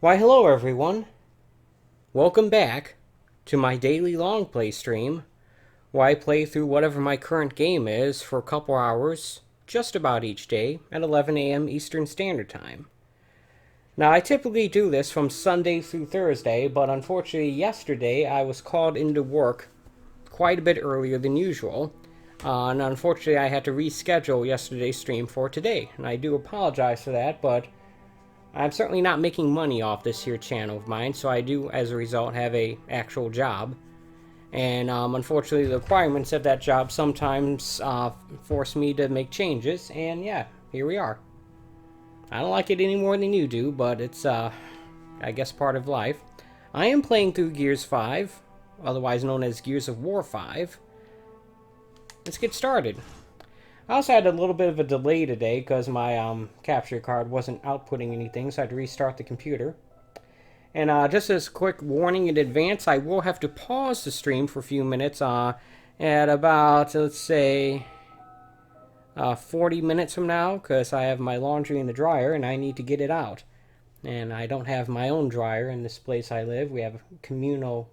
Why, hello everyone. Welcome back to my daily long play stream, where I play through whatever my current game is for a couple hours, just about each day, at 11 a.m. Eastern Standard Time. Now, I typically do this from Sunday through Thursday, but unfortunately yesterday I was called into work quite a bit earlier than usual, and unfortunately I had to reschedule yesterday's stream for today, and I do apologize for that, but I'm certainly not making money off this here channel of mine, so I do, as a result, have a actual job. And unfortunately, the requirements of that job sometimes force me to make changes, and yeah, here we are. I don't like it any more than you do, but it's, I guess, part of life. I am playing through Gears 5, otherwise known as Gears of War 5. Let's get started. I also had a little bit of a delay today because my capture card wasn't outputting anything, so I had to restart the computer. And just as a quick warning in advance, I will have to pause the stream for a few minutes at about, let's say, 40 minutes from now, because I have my laundry in the dryer and I need to get it out. And I don't have my own dryer in this place I live. We have communal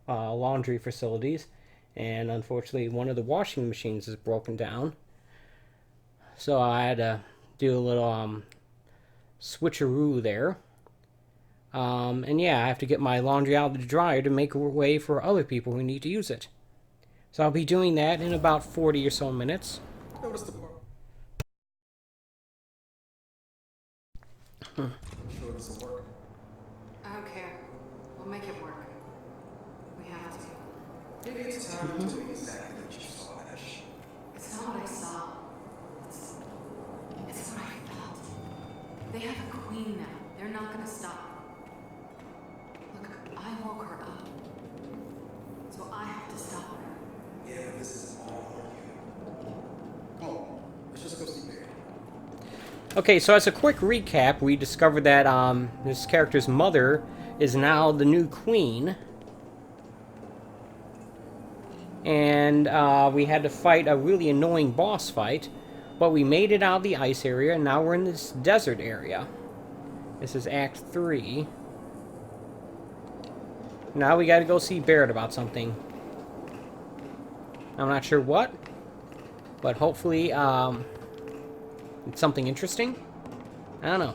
laundry facilities, and unfortunately one of the washing machines is broken down. So I had to do a little switcheroo there. And yeah, I have to get my laundry out of the dryer to make a way for other people who need to use it. So I'll be doing that in about 40 or so minutes. Notice the part. Sure this will work. I don't care. We'll make it work. We have to. Maybe it's time to do exactly what you saw, Ash. It's not what I saw. It's what I felt. They have a queen now. They're not gonna stop. Look, I woke her up. So I have to stop her. Yeah, but this is all on you. Come on, let's just go see Barry. Okay, so as a quick recap, we discovered that this character's mother is now the new queen. And we had to fight a really annoying boss fight. But we made it out of the ice area, and now we're in this desert area. This is Act 3. Now we gotta go see Barrett about something. I'm not sure what, but hopefully it's something interesting. I don't know.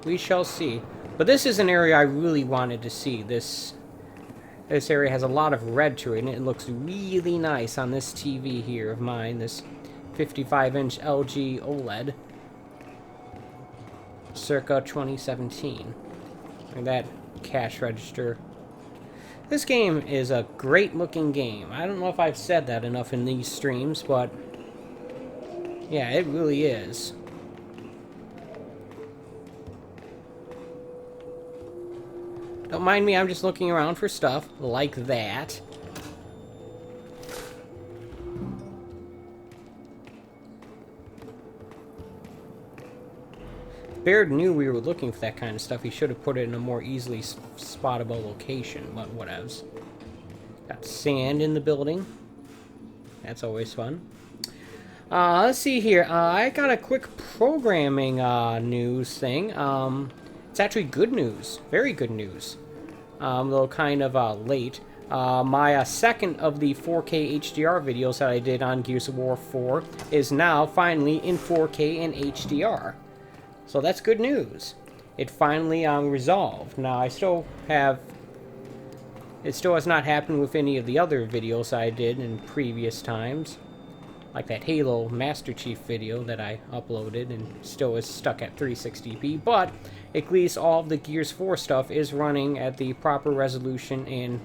We shall see. But this is an area I really wanted to see. This area has a lot of red to it, and it looks really nice on this TV here of mine. This 55-inch LG OLED, circa 2017. And that cash register. This game is a great-looking game. I don't know if I've said that enough in these streams, but yeah, it really is. Don't mind me, I'm just looking around for stuff like that. Baird knew we were looking for that kind of stuff. He should have put it in a more easily spottable location, but whatevs. Got sand in the building. That's always fun. Let's see here. I got a quick programming news thing. It's actually good news. Very good news. A little kind of late. My second of the 4K HDR videos that I did on Gears of War 4 is now finally in 4K and HDR. So that's good news. It finally resolved. Now, it still has not happened with any of the other videos I did in previous times. Like that Halo Master Chief video that I uploaded and still is stuck at 360p. But at least all of the Gears 4 stuff is running at the proper resolution and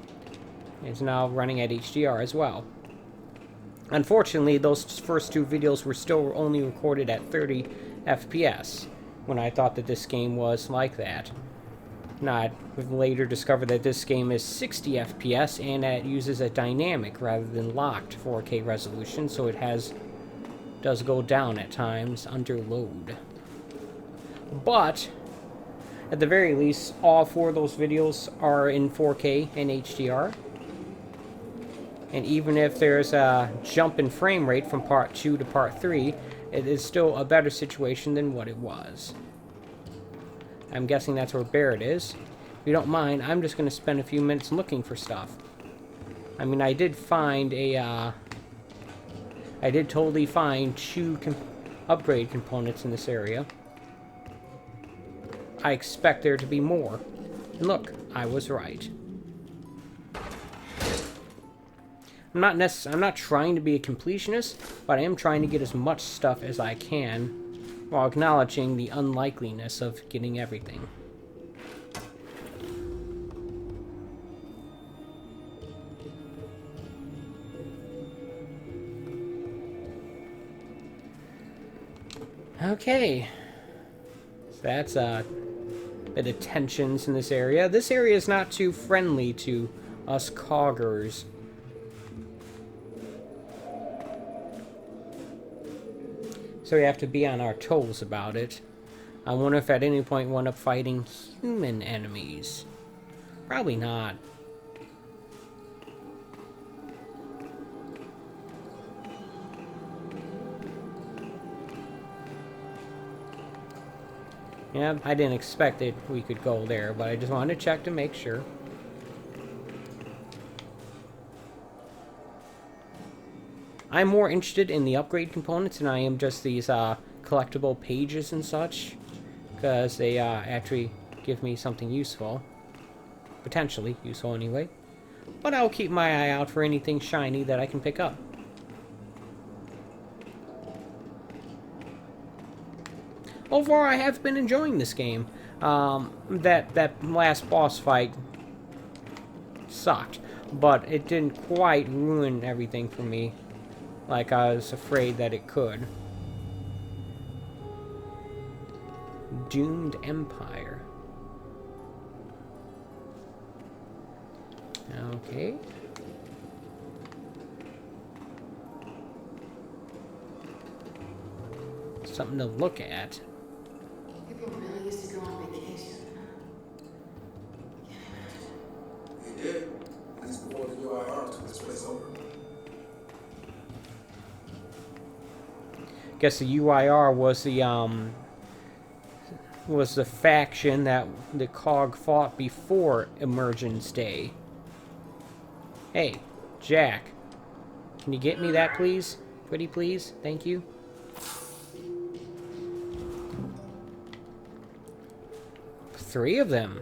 is now running at HDR as well. Unfortunately, those first two videos were still only recorded at 30 FPS. When I thought that this game was like that. Now, we've later discovered that this game is 60 FPS and that it uses a dynamic rather than locked 4K resolution, so it does go down at times under load. But at the very least, all four of those videos are in 4K and HDR. And even if there's a jump in frame rate from Part 2 to Part 3, it is still a better situation than what it was. I'm guessing that's where Barrett is. If you don't mind, I'm just going to spend a few minutes looking for stuff. I mean, I did find a, I did totally find 2 upgrade components in this area. I expect there to be more. And look, I was right. I'm not trying to be a completionist, but I am trying to get as much stuff as I can, while acknowledging the unlikeliness of getting everything. Okay. So that's a bit of tensions in this area. This area is not too friendly to us coggers. So we have to be on our toes about it. I wonder if at any point we'll end up fighting human enemies. Probably not. Yeah, I didn't expect that we could go there, but I just wanted to check to make sure. I'm more interested in the upgrade components than I am just these collectible pages and such, because they actually give me something useful. Potentially useful anyway. But I'll keep my eye out for anything shiny that I can pick up. Overall, I have been enjoying this game. That last boss fight sucked, but it didn't quite ruin everything for me, like I was afraid that it could. Doomed Empire. Okay. Something to look at. People really used to go on vacation. They did. That's before the UIR took this place over. Guess the UIR was the faction that the COG fought before Emergence Day. Hey, Jack. Can you get me that, please? Pretty please? Thank you. Three of them.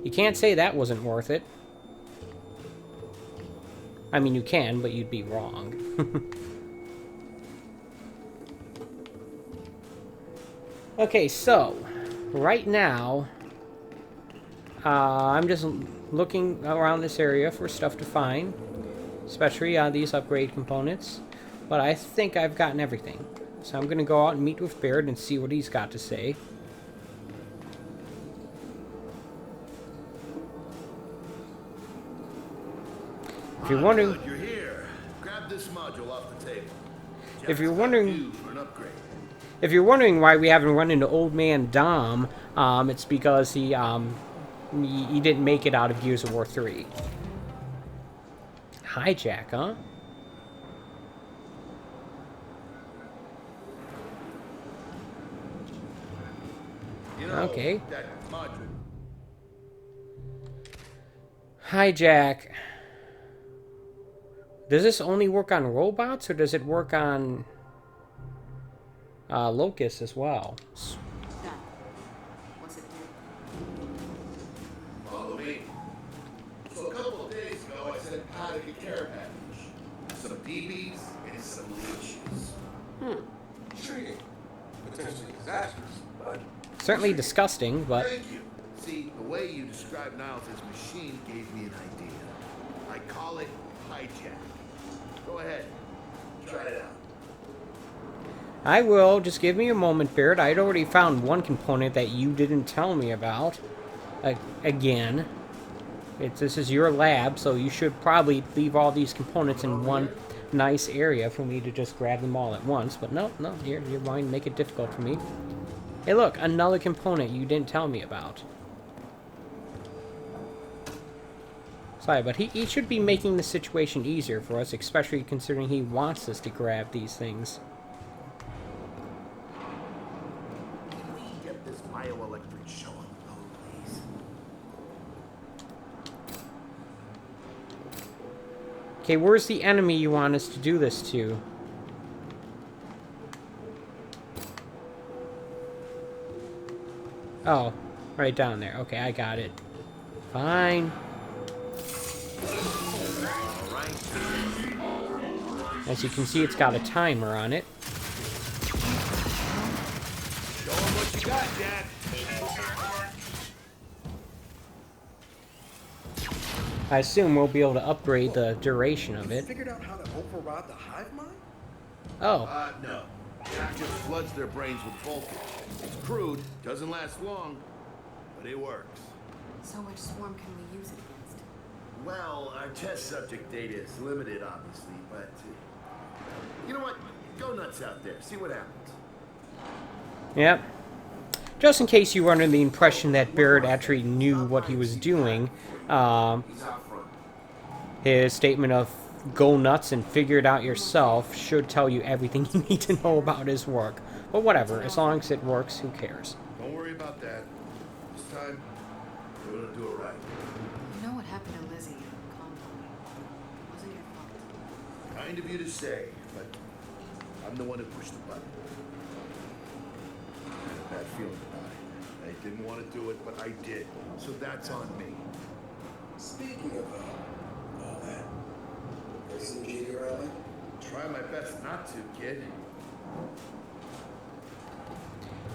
You can't say that wasn't worth it. I mean, you can, but you'd be wrong. Okay, so, right now, I'm just looking around this area for stuff to find, especially these upgrade components, but I think I've gotten everything. So I'm going to go out and meet with Baird and see what he's got to say. If you're wondering, Good, you're here. Grab this module off the table. If you're Jack's got wondering- you for an upgrade. if you're wondering why we haven't run into Old Man Dom, it's because he didn't make it out of Gears of War 3. Hijack, huh? You know, Okay. that module. Hijack. Does this only work on robots, or does it work on locusts as well? Done. What's it do? Follow me. So a couple of days ago, I sent Paddock a care package. Some DBs and some leeches. Intriguing. Potentially disastrous, but Certainly disgusting, but Thank you. See, the way you described Niles' machine gave me an idea. I call it hijack. Go ahead. Try it out. I will. Just give me a moment, Barrett. I'd already found one component that you didn't tell me about. Again. This is your lab, so you should probably leave all these components in one nice area for me to just grab them all at once. But no, you're going to make it difficult for me. Hey, look, another component you didn't tell me about. Sorry, but he should be making the situation easier for us, especially considering he wants us to grab these things. Can we get this Okay, where's the enemy you want us to do this to? Oh, right down there. Okay, I got it. Fine. As you can see, it's got a timer on it. Show 'em what you got, Dad. I assume we'll be able to upgrade the duration of You it. figured out how to override the hive mind? Oh, No. It just floods their brains with voltage. It's crude, doesn't last long, but it works. So which swarm can we use it against? Well, our test subject data is limited, obviously, but... you know what? Go nuts out there. See what happens. yep. Just in case you were under the impression that Barrett actually knew what he was doing, He's out front. his statement of go nuts and figure it out yourself should tell you everything you need to know about his work. But whatever, as long as it works, who cares? Don't worry about that. This time, we're gonna do it right. You know what happened to Lizzie in the compound? It wasn't your fault. Kind of you to say, but I'm the one who pushed the button. I had a bad feeling about it. I didn't want to do it, but I did. So that's on me. Speaking of all that, is it G early? Try my best not to, kid.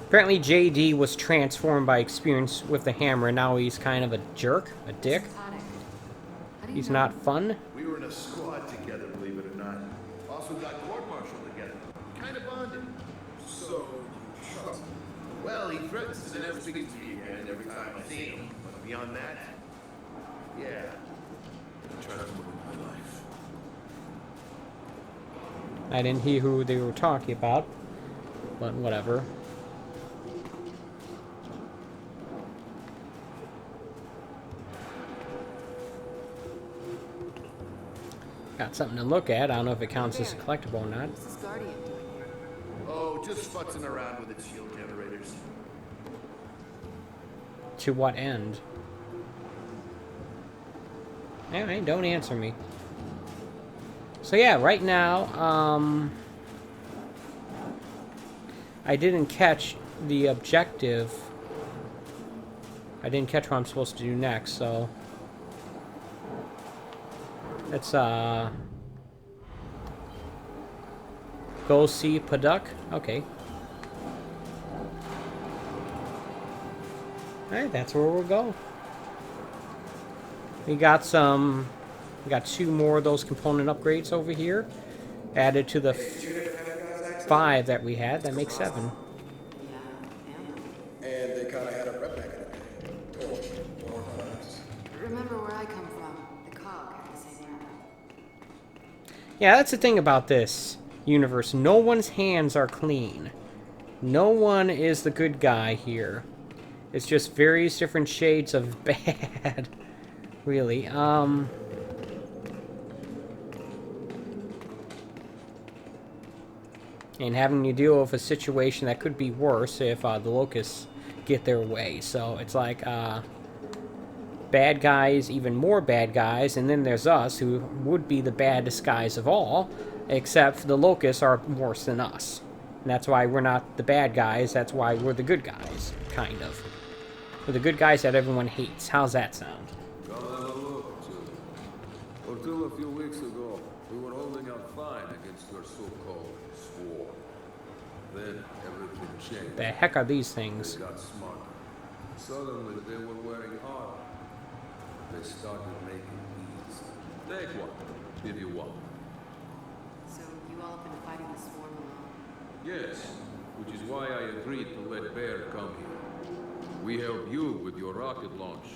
Apparently JD was transformed by experience with the hammer, and now he's kind of a jerk, a dick. Psychotic. How do you He's know? not fun. We were in a squad together, believe it or not. Also got court-martialed together. Kind of bonded. So you trust me? Well, he threatens to never speak to me again every time I see him. But beyond that, yeah. I try to put in my life. I didn't hear who they were talking about, but whatever. Got something to look at. I don't know if it counts as a collectible or not. What's this Guardian doing here? Oh, just futzing around with its shield generators. To what end? Alright, don't answer me. So yeah, right now, I didn't catch the objective. I didn't catch what I'm supposed to do next, so... let's, go see Paduk. Okay. Alright, that's where we'll go. We got two more of those component upgrades over here. Added to the 5 that we had. That makes 7. Yeah, damn. And they kind of had a redneck in it. Torch, more class. Remember where I come from? The cog had the same rep. Yeah, that's the thing about this universe. No one's hands are clean. No one is the good guy here. It's just various different shades of bad. Really. And having to deal with a situation that could be worse if the locusts get their way. So it's like bad guys, even more bad guys, and then there's us, who would be the baddest guys of all, except the locusts are worse than us. And that's why we're not the bad guys, that's why we're the good guys, kind of. We're the good guys that everyone hates. How's that sound? Come have a look, Jill. Until a few weeks ago, we were holding out fine against your so-called swarm. Then everything changed. The heck are these things? They got smarter. Suddenly, they were wearing armor. They started making these. Take one, if you want. So you all have been fighting the swarm alone? Yes, which is why I agreed to let Bear come here. We help you with your rocket launch.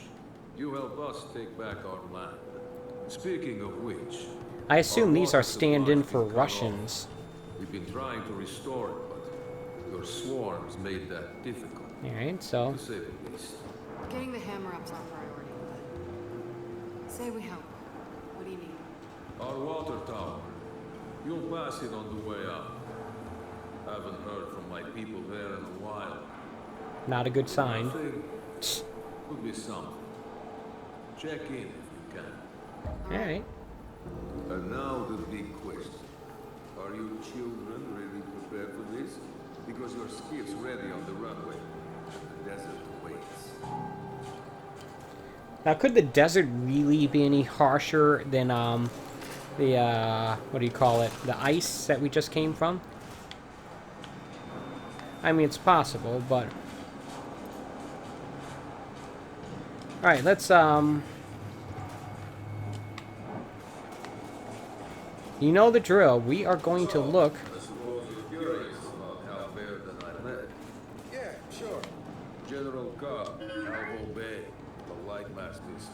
You help us take back our land. Speaking of which... I assume our these are rocket stand-in supply's for been cut off. Russians. We've been trying to restore it, but your swarms made that difficult, Alright, so... to say the least. Getting the hammer up's our priority, but... say we help. What do you need? Our water tower. You'll pass it on the way out. Haven't heard from my people there in a while. Not a good sign. Nothing. Could be something. Check in if you can. Alright. And now the big question. Are you children really prepared for this? Because your skip's ready on the runway. The desert waits. Now, could the desert really be any harsher than, the, what do you call it? The ice that we just came from? I mean, it's possible, but... Alright, let's, You know the drill. We are going to look... I suppose you're curious about how bear than I met. Yeah, sure. General Cobb, Alvo Bay, the Light Masters.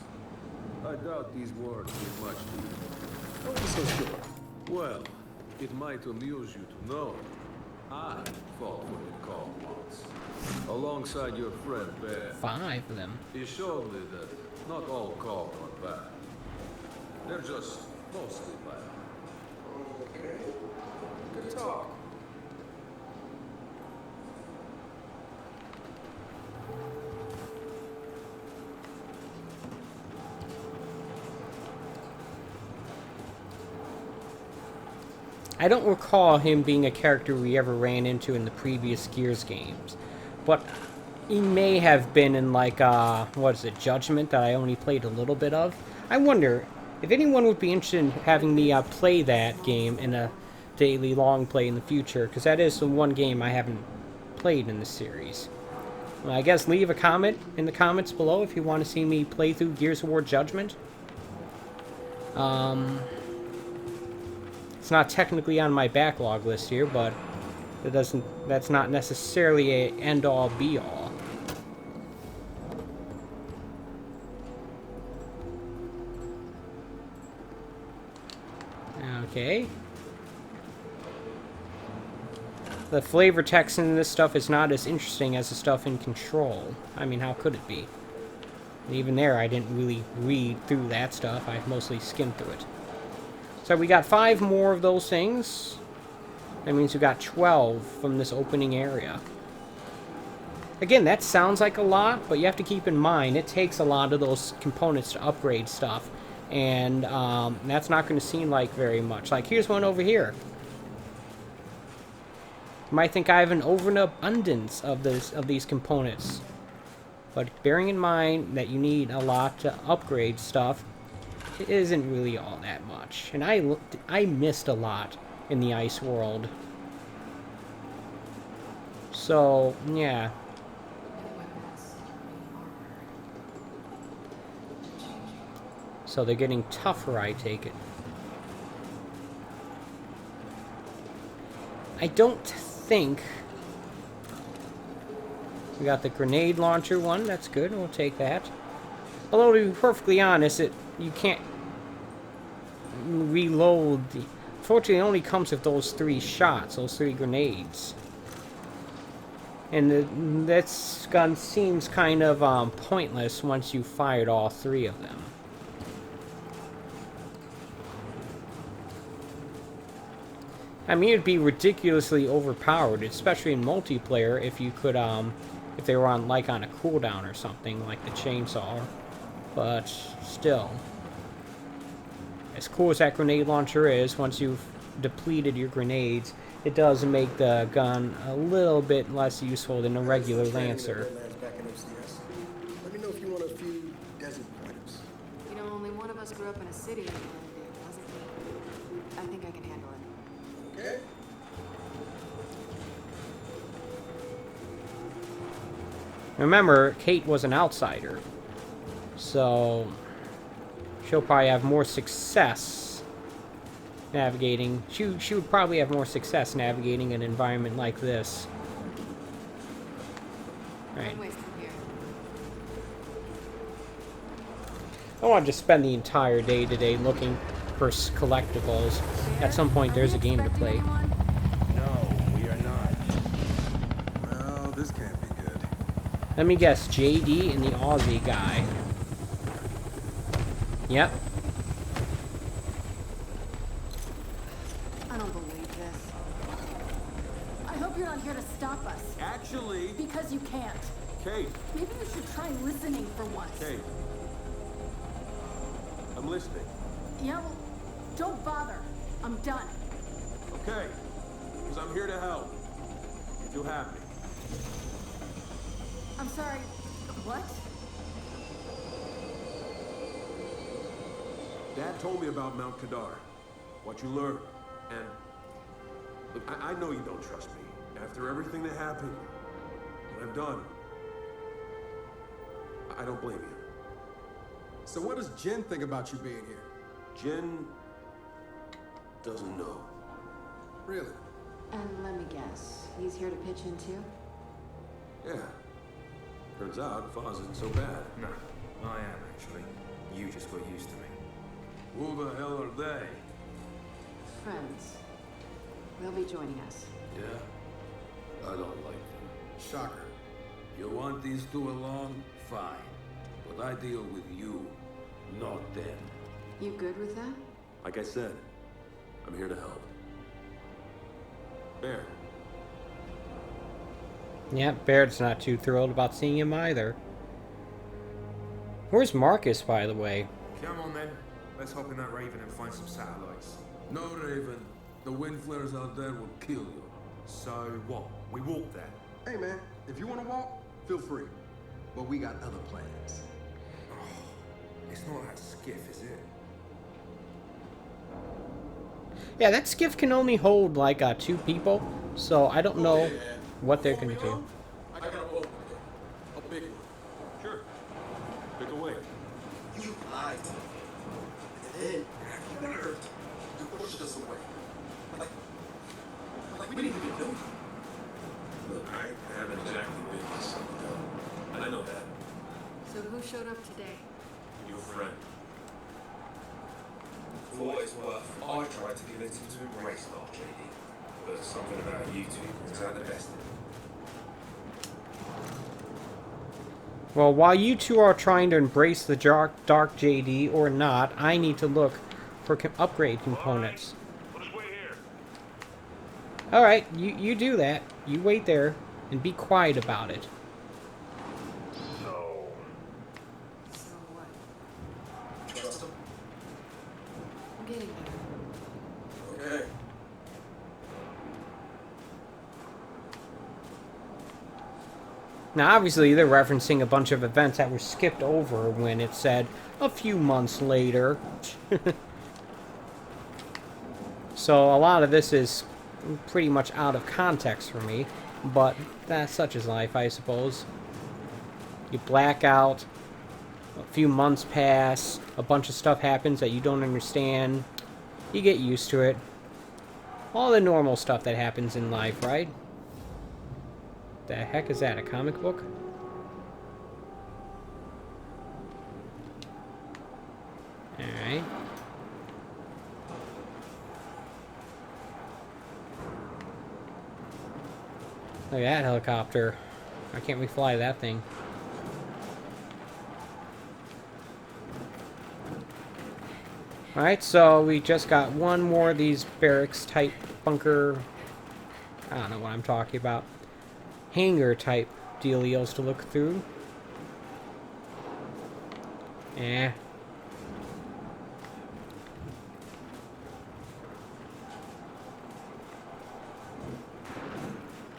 I doubt these words mean much to you. Don't be so sure. Well, it might amuse you to know I fought for the call once, alongside your friend Bear. 5 of them. He showed me that not all call are bad. They're just mostly bad. Okay. Good talk. I don't recall him being a character we ever ran into in the previous Gears games. But he may have been in, like, what is it, Judgment, that I only played a little bit of. I wonder if anyone would be interested in having me play that game in a daily long play in the future, because that is the one game I haven't played in the series. Well, I guess leave a comment in the comments below if you want to see me play through Gears of War Judgment. It's not technically on my backlog list here, but that's not necessarily a end-all be-all. Okay. The flavor text in this stuff is not as interesting as the stuff in Control. I mean, how could it be? And even there, I didn't really read through that stuff. I mostly skimmed through it. So we got 5 more of those things. That means we got 12 from this opening area. Again, that sounds like a lot, but you have to keep in mind it takes a lot of those components to upgrade stuff. And that's not going to seem like very much. Like, here's one over here. You might think I have an overabundance of these components. But bearing in mind that you need a lot to upgrade stuff, it isn't really all that much. And I missed a lot in the ice world. So, yeah. So they're getting tougher, I take it. I don't think... We got the grenade launcher one. That's good. We'll take that. Although, to be perfectly honest, you can't reload. Fortunately, it only comes with those 3 shots, those 3 grenades. And that gun seems kind of pointless once you fired all 3 of them. I mean, it'd be ridiculously overpowered, especially in multiplayer, if you could, if they were on a cooldown or something, like the chainsaw. But still, as cool as that grenade launcher is, once you've depleted your grenades, it does make the gun a little bit less useful than a regular Lancer. Let me know if you want a few desert pointers. You know, only one of us grew up in a city, and it wasn't me. I think I can handle it. Okay? Remember, Kate was an outsider, so she'll probably have more success navigating. She would probably have more success navigating an environment like this. Right. Runways through here. I want to just spend the entire day today looking for collectibles. At some point, there's a game to play. No, we are not. Well, this can't be good. Let me guess, JD and the Aussie guy. Yep. I don't believe this. I hope you're not here to stop us. Actually, Because you can't. Kate, Maybe you should try listening for once. Kate. I'm listening. Yeah, well, Don't bother. I'm done. Okay, because I'm here to help. If you have me. I'm sorry. What? Dad told me about Mount Kadar, what you learned, and look, I know you don't trust me. After everything that happened, what I've done, I don't blame you. So what does Jen think about you being here? Jen doesn't know. Really? And let me guess, he's here to pitch in too? Yeah. Turns out Foz isn't so bad. No, I am actually. You just got used to me. Who the hell are they? Friends. They'll be joining us. Yeah? I don't like them. Shocker. You want these two along? Fine. But I deal with you, not them. You good with that? Like I said, I'm here to help. Bear. Yeah, Baird's not too thrilled about seeing him either. Where's Marcus, by the way? Come on then. Let's hop in that Raven and find some satellites. No, Raven. The wind flares out there will kill you. So what? We walk there. Hey man, if you want to walk, feel free. But we got other plans. It's not that skiff, is it? Yeah, that skiff can only hold like 2 people, so I don't know Okay, man. what they're Before gonna we do. go, I got an opening. A big one. Sure. Pick away. You lied to me. And then, after you nerfed, you pushed us away. Like we didn't even know you. Look, I haven't exactly been to some ago. And I know that. So who showed up today? Your friend. For what it's worth, I tried to convince him to embrace Dark JD. But something about you two brings out the best in him. Well, while you two are trying to embrace the Dark JD or not, I need to look for upgrade components. We'll just wait here. Alright, you do that. You wait there and be quiet about it. So, So what? Trust him? I'm getting there. Okay. Now, obviously, they're referencing a bunch of events that were skipped over when it said a few months later. So, a lot of this is pretty much out of context for me, but that's such is life, I suppose. You black out, a few months pass, a bunch of stuff happens that you don't understand, you get used to it. All the normal stuff that happens in life, right? The heck is that, a comic book? Alright. Look at that helicopter. Why can't we fly that thing? Alright, so we just got one more of these barracks type bunker. I don't know what I'm talking about. Hangar type dealios to look through. Eh.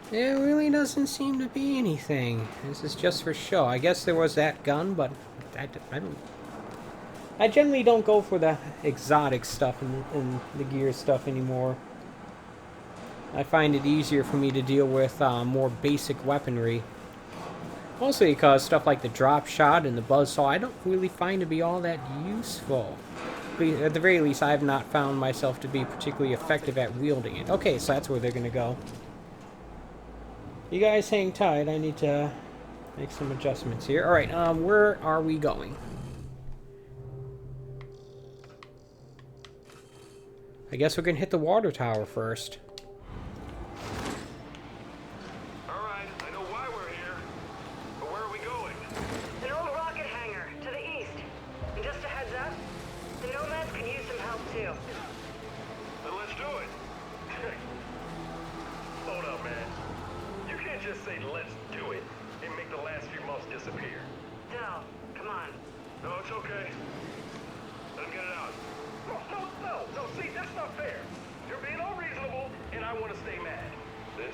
There really doesn't seem to be anything. This is just for show. I guess there was that gun, but I generally don't go for the exotic stuff and the gear stuff anymore. I find it easier for me to deal with more basic weaponry. Mostly because stuff like the drop shot and the buzzsaw I don't really find to be all that useful. But at the very least, I have not found myself to be particularly effective at wielding it. Okay, so that's where they're going to go. You guys hang tight. I need to make some adjustments here. Alright, where are we going? I guess we're going to hit the water tower first. alright, I know why we're here. But where are we going? An old rocket hangar to the east. And just a heads up, the Nomads could use some help too. Then let's do it. Hold up, man. You can't just say let's do it and make the last few months disappear. Del, come on. No, it's okay. Let him get it out. No,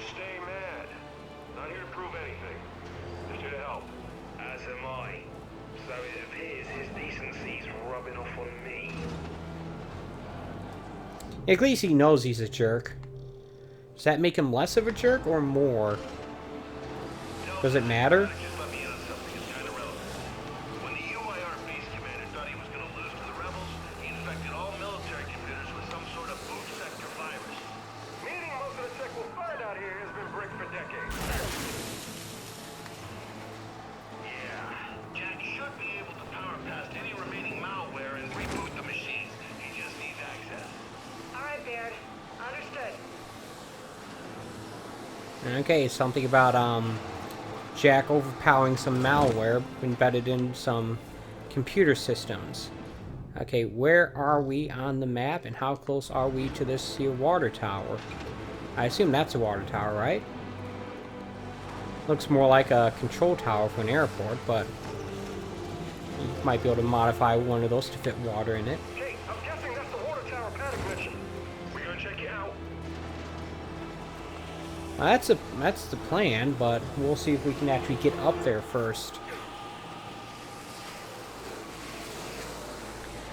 stay mad. Not here to prove anything. Just here to help. As am I. So it appears his decency's rubbing off on me. At least he knows he's a jerk. Does that make him less of a jerk or more? Does it matter? Just let me in on something. It's kind of relevant. When the UIR base commander thought he was going to lose to the rebels, he infected all military computers with some sort of boot sector virus. Meaning most of the tech we'll find out here has been bricked for decades. Yeah, Jack should be able to power past any remaining malware and reboot the machines. He just needs access. All right, Baird. Understood. Okay, something about, Jack overpowering some malware embedded in some computer systems. Okay, where are we on the map, and how close are we to this here water tower? I assume that's a water tower, right? Looks more like a control tower for an airport, but you might be able to modify one of those to fit water in it. Hey, I'm guessing that's the water tower panic mission. We're gonna check you out. That's the plan, but we'll see if we can actually get up there first.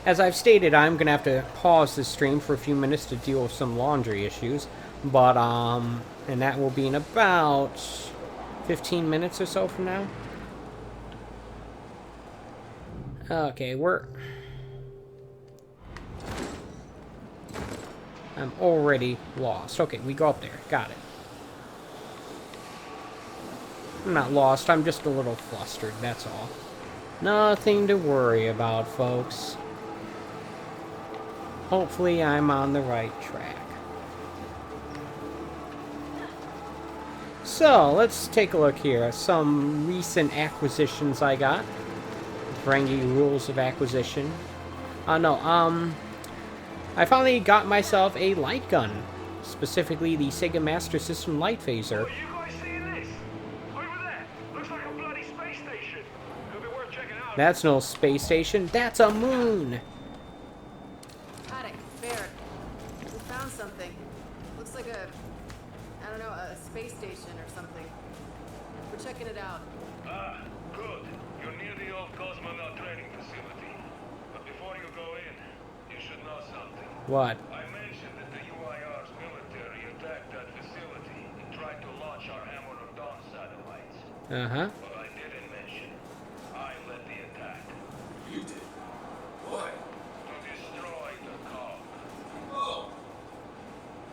As I've stated, I'm gonna have to pause this stream for a few minutes to deal with some laundry issues, but and that will be in about 15 minutes or so from now. Okay, I'm already lost. Okay, we go up there. Got it. I'm not lost, I'm just a little flustered, that's all. Nothing to worry about, folks. Hopefully I'm on the right track. So, let's take a look here. Some recent acquisitions I got. Bring you rules of acquisition. I finally got myself a light gun. Specifically the Sega Master System light phaser. Oh, you guys seeing this? Over there. Looks like a bloody space station. Could be worth checking out. That's no space station, that's a moon! Paddock, Baird. We found something. Looks like a space station or something. We're checking it out. Ah, good. You're near the old cosmonaut training facility. But before you go in, you should know something. What? I mentioned that the UIR's military attacked that facility and tried to launch our Hammer of Dawn satellites. Uh-huh. But I didn't mention I led the attack. You did? Why? To destroy the cog. Oh.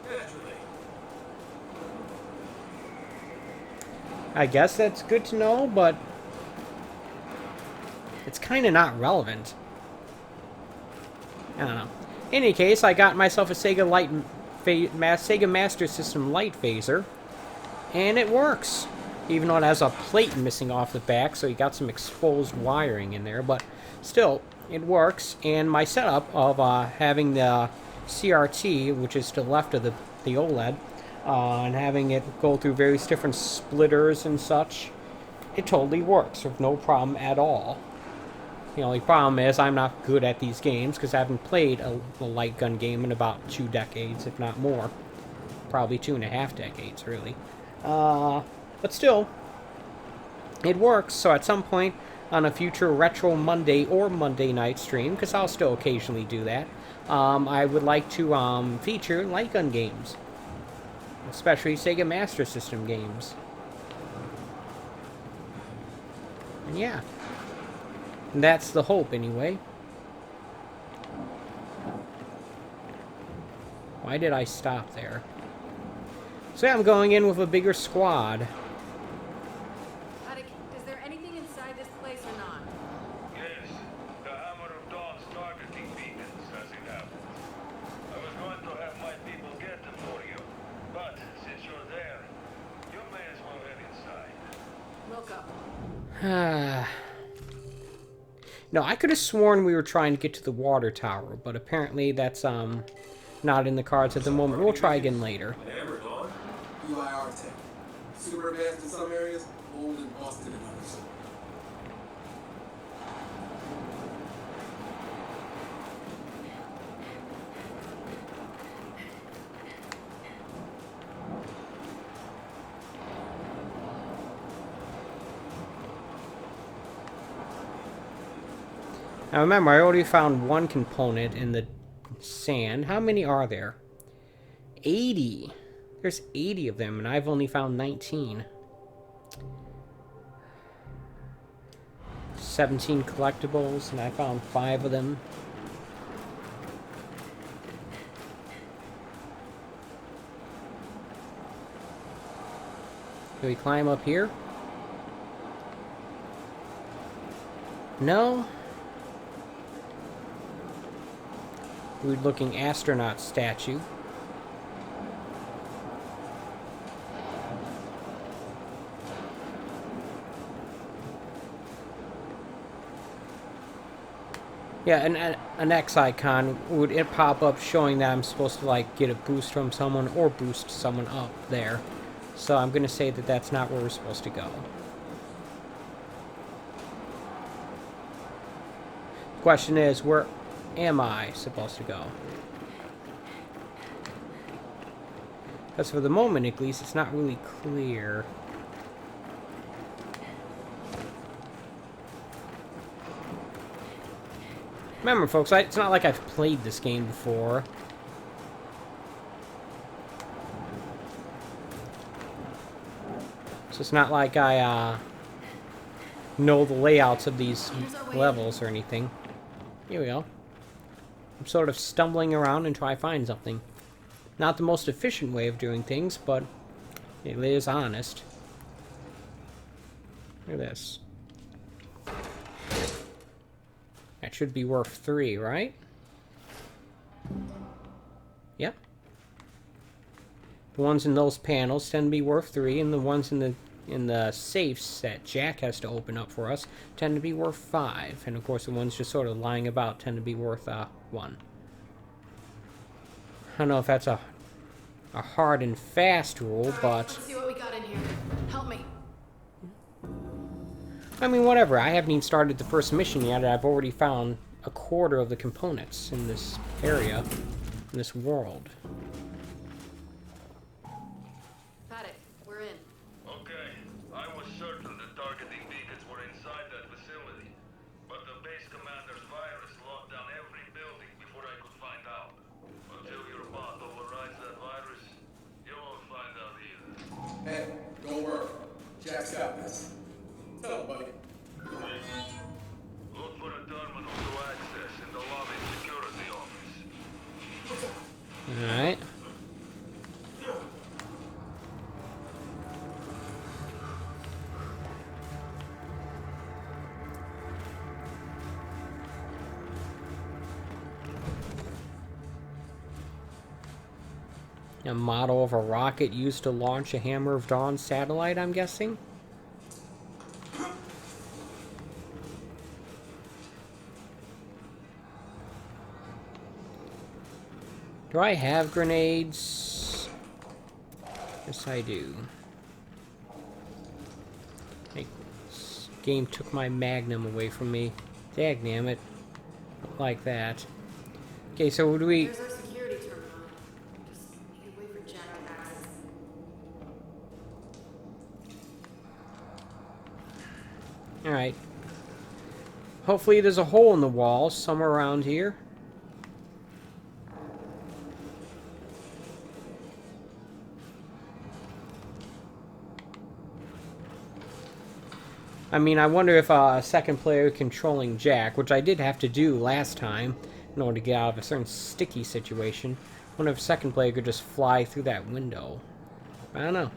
Naturally. I guess that's good to know, but it's kind of not relevant. I don't know. In any case, I got myself a Sega Master System light phaser, and it works. Even though it has a plate missing off the back, so you got some exposed wiring in there, but still, it works. And my setup of having the CRT, which is to the left of the OLED, and having it go through various different splitters and such, it totally works with no problem at all. The only problem is I'm not good at these games because I haven't played a light gun game in about 2 decades, if not more. Probably 2.5 decades, really. But still, it works. So at some point on a future Retro Monday or Monday night stream, because I'll still occasionally do that, I would like to feature light gun games. Especially Sega Master System games. And yeah. And that's the hope, anyway. Why did I stop there? So yeah, I'm going in with a bigger squad. Paddock, is there anything inside this place or not? Yes, the Hammer of Dawn's targeting beacons as it happens. I was going to have my people get them for you, but since you're there, you may as well head inside. Look up. No, I could have sworn we were trying to get to the water tower, but apparently that's not in the cards at the moment. We'll try again later. Hammer Dawn? UIR tech. Super advanced in some areas, old and busted in others. Now remember, I already found one component in the sand. How many are there? 80. There's 80 of them, and I've only found 19. 17 collectibles, and I found 5 of them. Can we climb up here? No. Weird-looking astronaut statue. Yeah, an X icon, would it pop up showing that I'm supposed to, like, get a boost from someone or boost someone up there. So I'm going to say that that's not where we're supposed to go. The question is, where am I supposed to go? Because for the moment, at least, it's not really clear. Remember, folks, it's not like I've played this game before. So it's not like I know the layouts of these levels or anything. Here we go. I'm sort of stumbling around until I find something. Not the most efficient way of doing things, but it is honest. Look at this. That should be worth 3, right? Yep. The ones in those panels tend to be worth 3, and the ones in the safes that Jack has to open up for us tend to be worth 5. And of course, the ones just sort of lying about tend to be worth 1. I don't know if that's a hard and fast rule, but Let's see what we got in here. Help me. I mean, whatever. I haven't even started the first mission yet, and I've already found a quarter of the components in this area, in this world. Paddock, we're in. Okay, I was certain the targeting beacons were inside that facility, but the base commander's virus locked down every building before I could find out. Until your bot overrides that virus, you won't find out either. Hey, don't worry. Jack's got this. Tell him, buddy. Look for a terminal to access in the lobby security office. Alright. A model of a rocket used to launch a Hammer of Dawn satellite, I'm guessing? Do I have grenades? Yes, I do. Hey, this game took my Magnum away from me. Dagnammit. Like that. Okay, so do we... There's our security terminal. Just need to wait for Jack to access. Alright. Hopefully there's a hole in the wall somewhere around here. I mean, I wonder if a second player controlling Jack, which I did have to do last time in order to get out of a certain sticky situation. I wonder if a second player could just fly through that window. I don't know.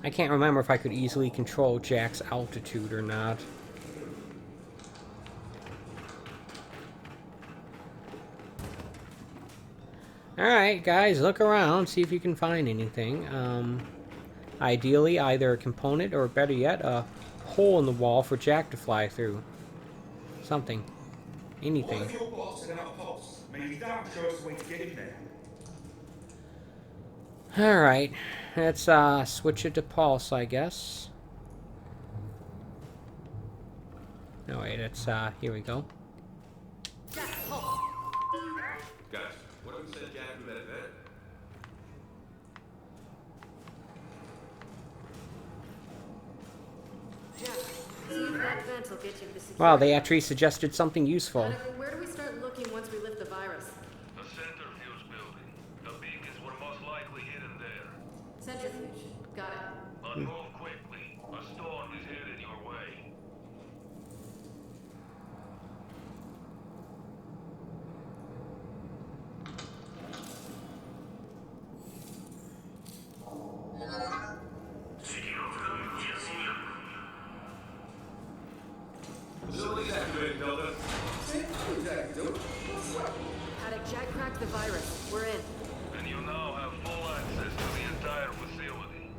I can't remember if I could easily control Jack's altitude or not. Alright, guys, look around, see if you can find anything. Ideally, either a component or, better yet, a hole in the wall for Jack to fly through. Something. Anything. What if your bot sent out a pulse? Maybe that will show us a way to get in there. Alright. Let's switch it to pulse, I guess. No, wait, it's, here we go. Jack, pulse. Guys, what if we send Jack through that vent? Jack, see if that percent will get you the security. Wow, they actually suggested something useful. Paddock, where do we start looking once we lift the virus? The centrifuge building. The beacons were most likely hidden there. Centrifuge. Got it. But move quickly. A storm is headed your way. Facilities activated, Delta. Paddock, Jack cracked the virus. We're in. And you now have full access to the entire facility.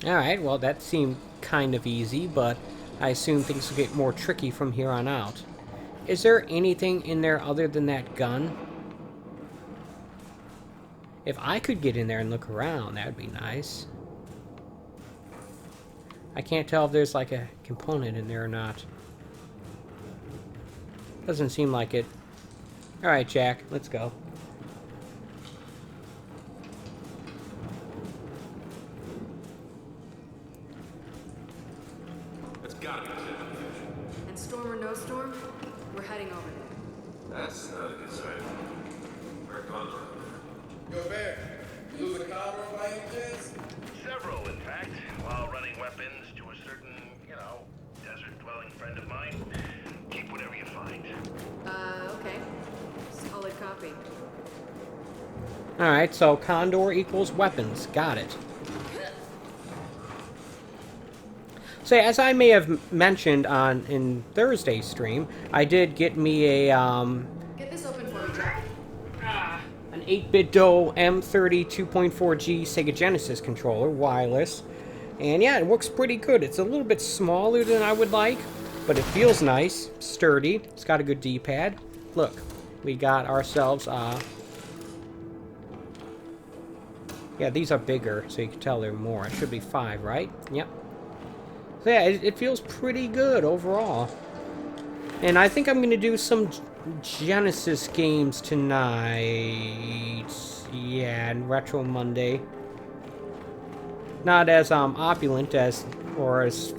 Alright, well that seemed kind of easy, but I assume things will get more tricky from here on out. Is there anything in there other than that gun? If I could get in there and look around, that would be nice. I can't tell if there's like a component in there or not. Doesn't seem like it. Alright, Jack, let's go. That's gotta be the centrifuge. And storm or no storm, we're heading over there. That's not a good sign. Our guns are out there. Yo, Bear, you lose a Condor by any chance? Several, in fact, while running weapons to a certain, desert-dwelling friend of mine. Keep whatever you find. Okay. Solid copy. Alright, so Condor equals weapons. Got it. So as I may have mentioned in Thursday's stream, I did get me a Get this open for me, Jack. an 8-bit DOE M30 2.4G Sega Genesis controller, wireless. And yeah, it works pretty good. It's a little bit smaller than I would like, but it feels nice, sturdy. It's got a good D-pad. Look, we got ourselves yeah, these are bigger, so you can tell they're more. It should be 5, right? Yep. So yeah, it feels pretty good overall. And I think I'm going to do some Genesis games tonight. Yeah, and Retro Monday. Not as opulent as, or as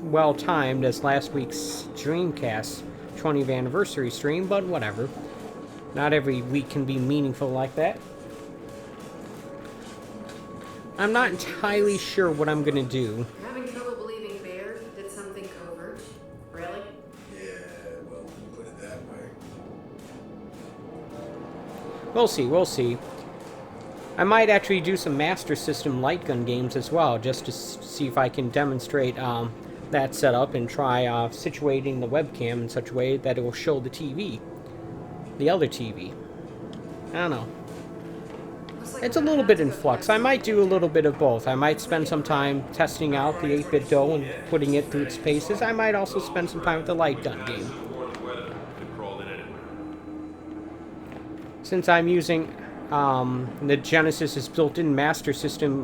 well-timed as last week's Dreamcast 20th anniversary stream, but whatever. Not every week can be meaningful like that. I'm not entirely sure what I'm going to do. You're having trouble believing Bear did something covert? Really? Yeah, well, you put it that way. We'll see, we'll see. I might actually do some Master System light gun games as well, just to see if I can demonstrate that setup and try situating the webcam in such a way that it will show the TV. The other TV. I don't know. It's a little bit in flux. I might do a little bit of both. I might spend some time testing out the 8-bit DOE and putting it through its paces. I might also spend some time with the light gun game. Since I'm using the Genesis's built-in Master System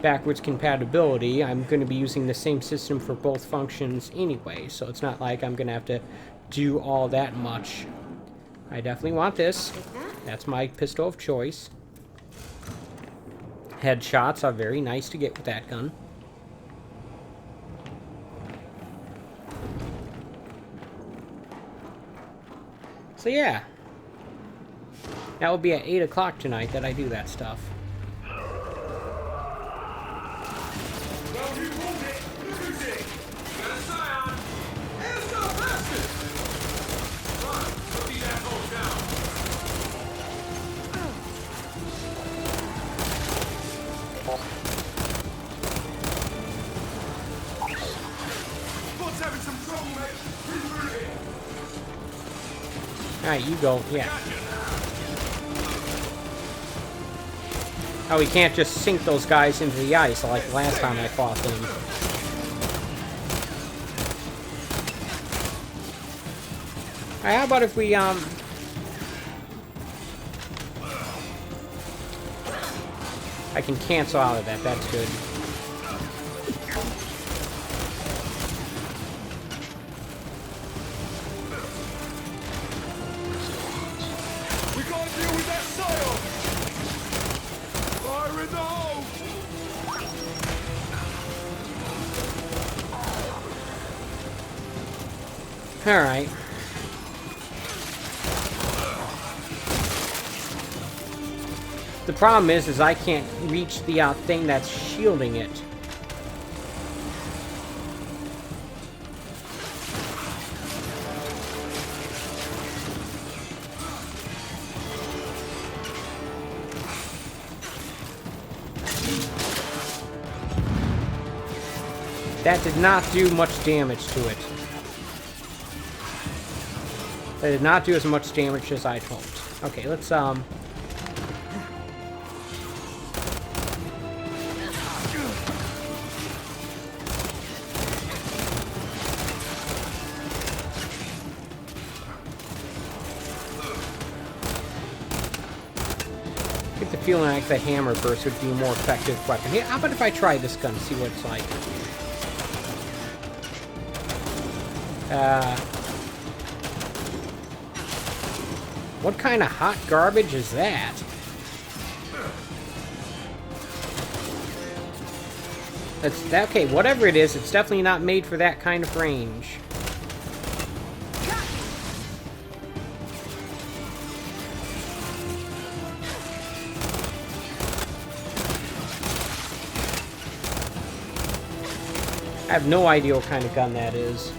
backwards compatibility, I'm going to be using the same system for both functions anyway, so it's not like I'm going to have to do all that much. I definitely want this. That's my pistol of choice. Headshots are very nice to get with that gun. So yeah. That will be at 8 o'clock tonight that I do that stuff. Alright, you go. Yeah. Oh, we can't just sink those guys into the ice like last time I fought them. Alright, how about if we, I can cancel out of that. That's good. Alright. The problem is I can't reach the thing that's shielding it. That did not do much damage to it. That did not do as much damage as I'd hoped. Okay, let's, I get the feeling like the hammer burst would be a more effective weapon. Hey, how about if I try this gun, see what it's like? What kind of hot garbage is that? Okay, whatever it is, it's definitely not made for that kind of range. I have no idea what kind of gun that is.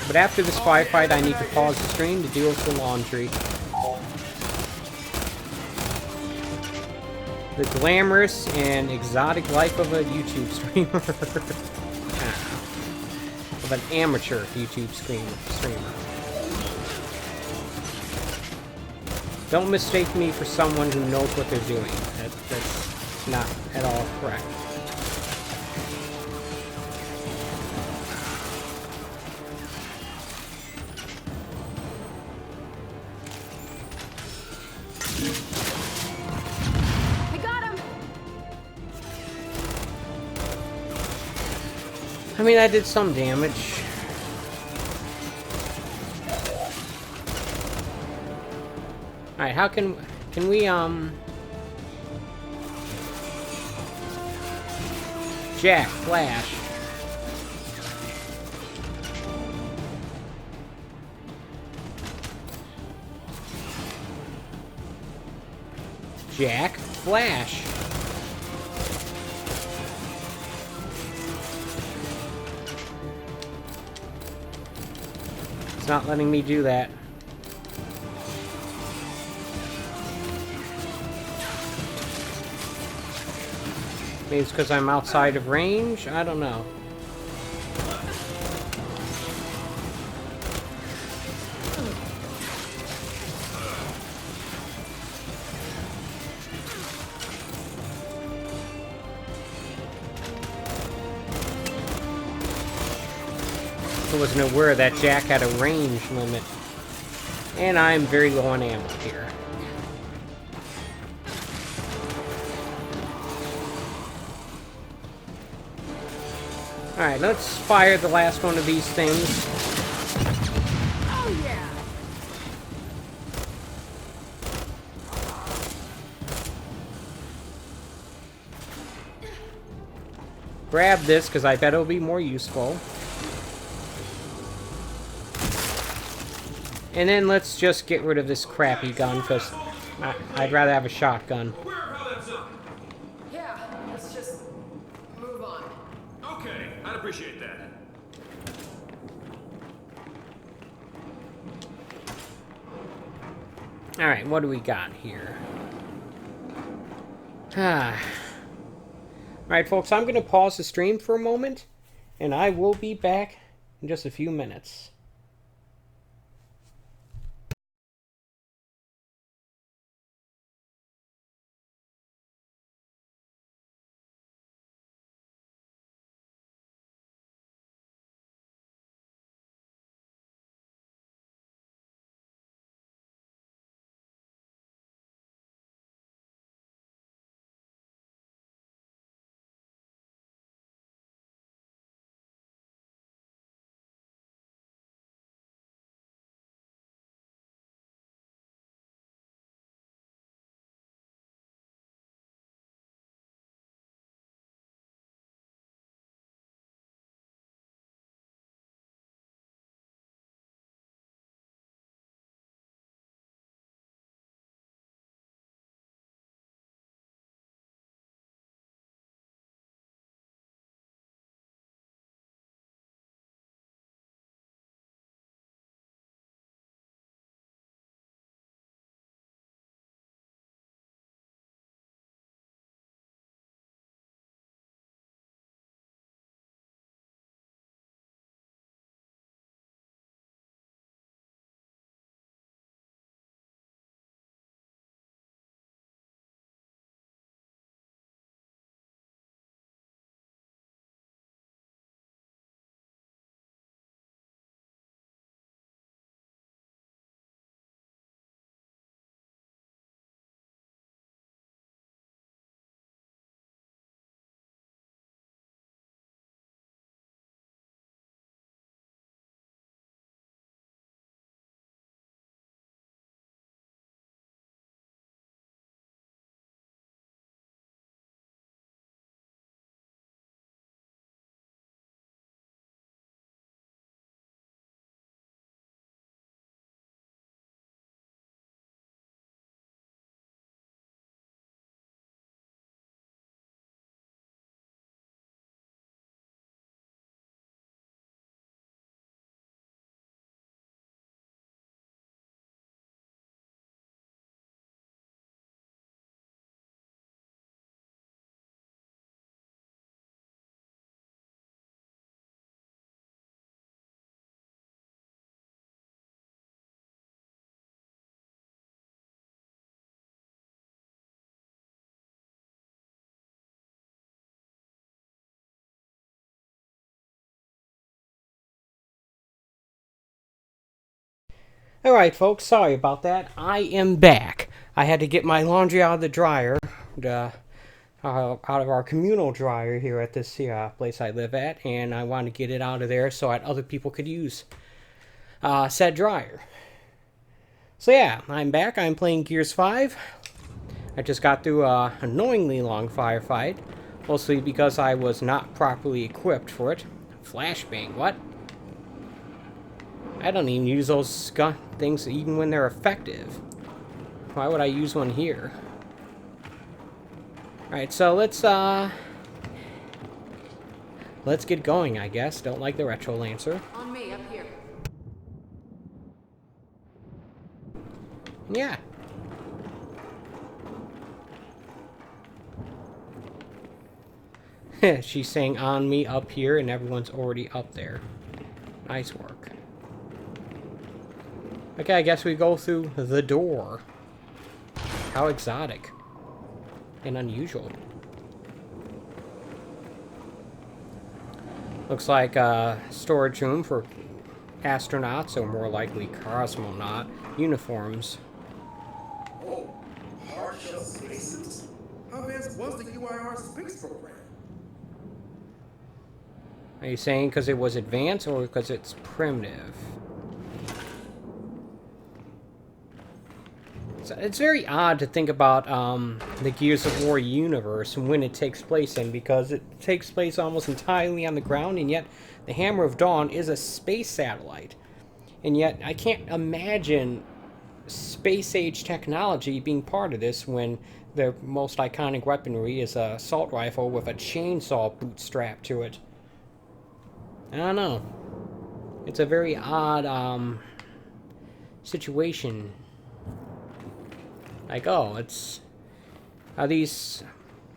But after this firefight, I need to pause the stream to deal with the laundry. The glamorous and exotic life of a YouTube streamer. Of an amateur YouTube streamer. Don't mistake me for someone who knows what they're doing. That's not at all correct. I mean, I did some damage. Alright, how can we, Jack, Flash. Jack, Flash. It's not letting me do that. Maybe it's because I'm outside of range? I don't know. I wasn't aware that Jack had a range limit. And I'm very low on ammo here. Alright, let's fire the last one of these things. Oh yeah. Grab this, because I bet it'll be more useful. And then let's just get rid of this crappy gun, because I'd rather have a shotgun. Yeah, let's just move on. Okay, I'd appreciate that. Alright, what do we got here? Alright, folks, I'm going to pause the stream for a moment, and I will be back in just a few minutes. Alright, folks, sorry about that. I am back. I had to get my laundry out of the dryer, out of our communal dryer here at this place I live at, and I wanted to get it out of there so that other people could use said dryer. So yeah, I'm back. I'm playing Gears 5. I just got through an annoyingly long firefight, mostly because I was not properly equipped for it. Flashbang, what? I don't even use those things even when they're effective. Why would I use one here? Alright, so let's get going, I guess. Don't like the Retro Lancer. On me, up here. Yeah. She's saying on me up here and everyone's already up there. Nice work. Okay, I guess we go through the door. How exotic. And unusual. Looks like a storage room for astronauts, or more likely cosmonaut, uniforms. Oh, hard shell spaces? How advanced was the UIR space program? Are you saying because it was advanced or because it's primitive? So it's very odd to think about the Gears of War universe and when it takes place in, because it takes place almost entirely on the ground, and yet the Hammer of Dawn is a space satellite. And yet I can't imagine space-age technology being part of this when their most iconic weaponry is a assault rifle with a chainsaw bootstrapped to it. I don't know. It's a very odd situation. Like, oh, are these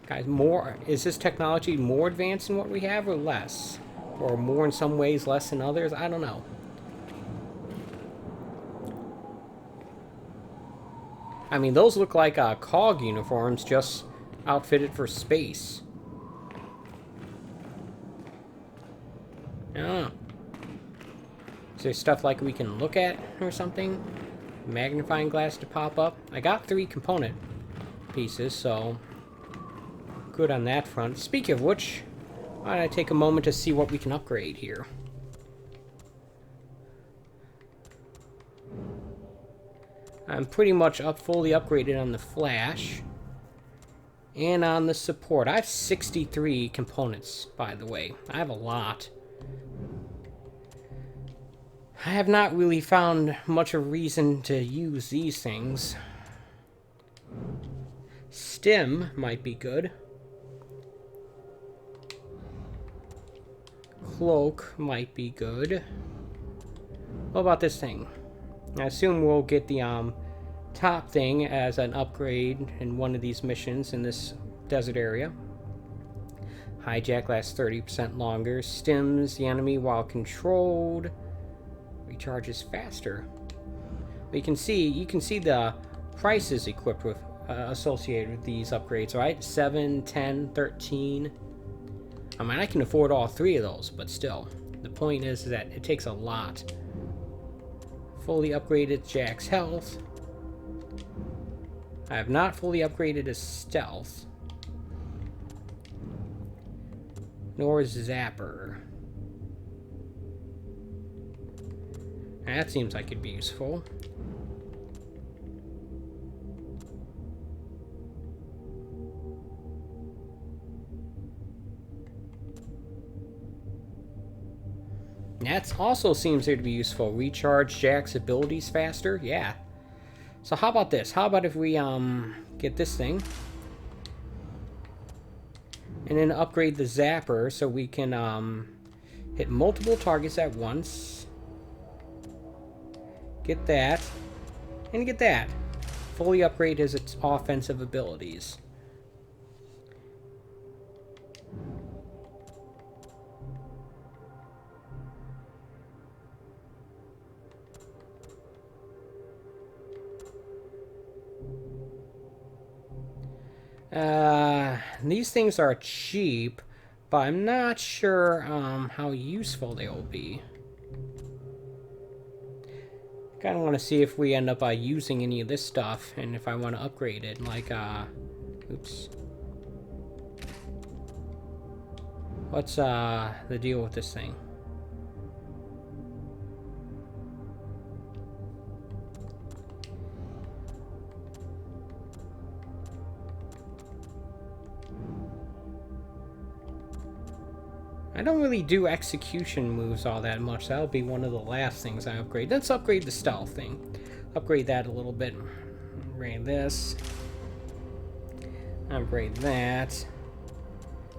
guys more, is this technology more advanced than what we have, or less? Or more in some ways, less in others? I don't know. I mean, those look like COG uniforms, just outfitted for space. I don't know. Is there stuff like we can look at or something? Magnifying glass to pop up. I got 3 component pieces, so good on that front. Speaking of which, why don't I take a moment to see what we can upgrade here. I'm pretty much fully upgraded on the flash and on the support. I have 63 components, by the way. I have a lot. I have not really found much of a reason to use these things. Stim might be good. Cloak might be good. What about this thing? I assume we'll get the top thing as an upgrade in one of these missions in this desert area. Hijack lasts 30% longer. Stims the enemy while controlled. Recharges faster. But you can see the prices equipped with associated with these upgrades, right? 7, 10, 13. I mean, I can afford all 3 of those, but still. The point is that it takes a lot. Fully upgraded Jack's health. I have not fully upgraded his stealth. Nor Zapper. That seems like it'd be useful. That also seems to be useful. Recharge Jack's abilities faster. Yeah. So how about this? How about if we get this thing and then upgrade the Zapper so we can hit multiple targets at once. Get that. And get that. Fully upgrade its offensive abilities. These things are cheap, but I'm not sure how useful they will be. Kind of want to see if we end up using any of this stuff, and if I want to upgrade it. Like, oops. What's the deal with this thing? I don't really do execution moves all that much. That'll be one of the last things I upgrade. Let's upgrade the stealth thing. Upgrade that a little bit. Upgrade this. Upgrade that.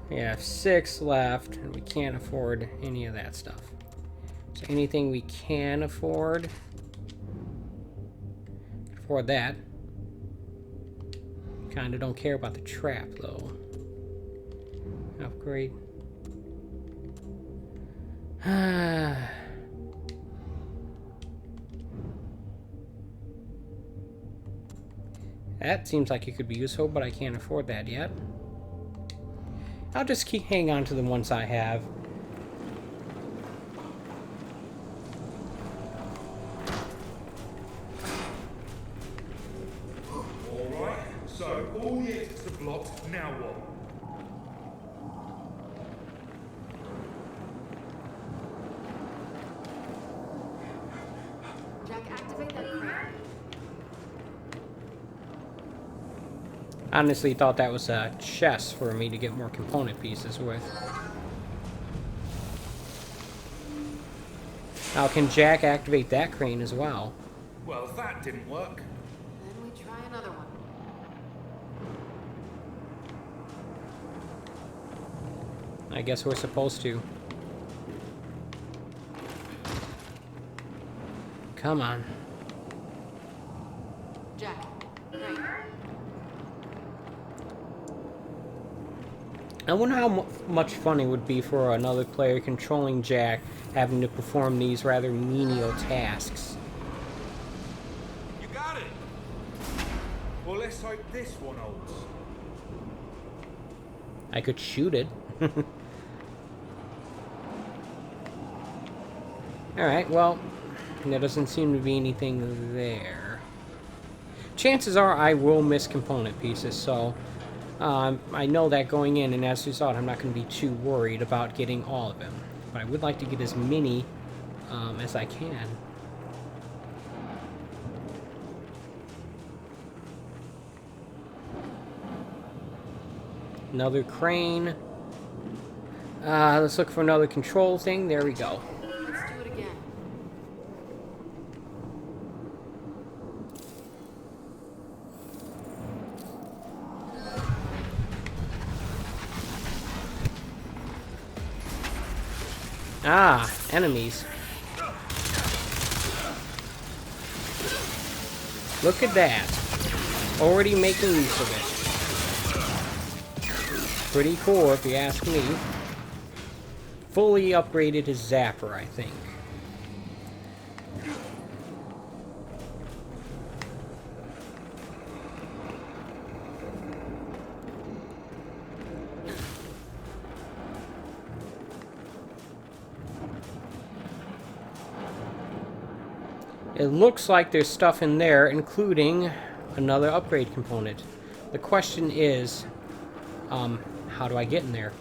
We have 6 left, and we can't afford any of that stuff. So anything we can afford that. Kinda don't care about the trap, though. Upgrade. That seems like it could be useful, but I can't afford that yet. I'll just hang on to the ones I have. Alright, so all the exits are blocked, now what? Jack, activate that crane. Honestly thought that was a chest for me to get more component pieces with. Now, can Jack activate that crane as well? Well, if that didn't work. Then we try another one. I guess we're supposed to. Come on. Jack, crane. I wonder how much fun it would be for another player controlling Jack, having to perform these rather menial tasks. You got it! Well, let's hope this one holds. I could shoot it. Alright, well, there doesn't seem to be anything there. Chances are I will miss component pieces, so I know that going in, and as a result, I'm not going to be too worried about getting all of them. But I would like to get as many as I can. Another crane. Let's look for another control thing. There we go. Let's do it again. Ah, enemies. Look at that. Already making use of it. Pretty cool, if you ask me. Fully upgraded his zapper, I think. It looks like there's stuff in there, including another upgrade component. The question is, how do I get in there?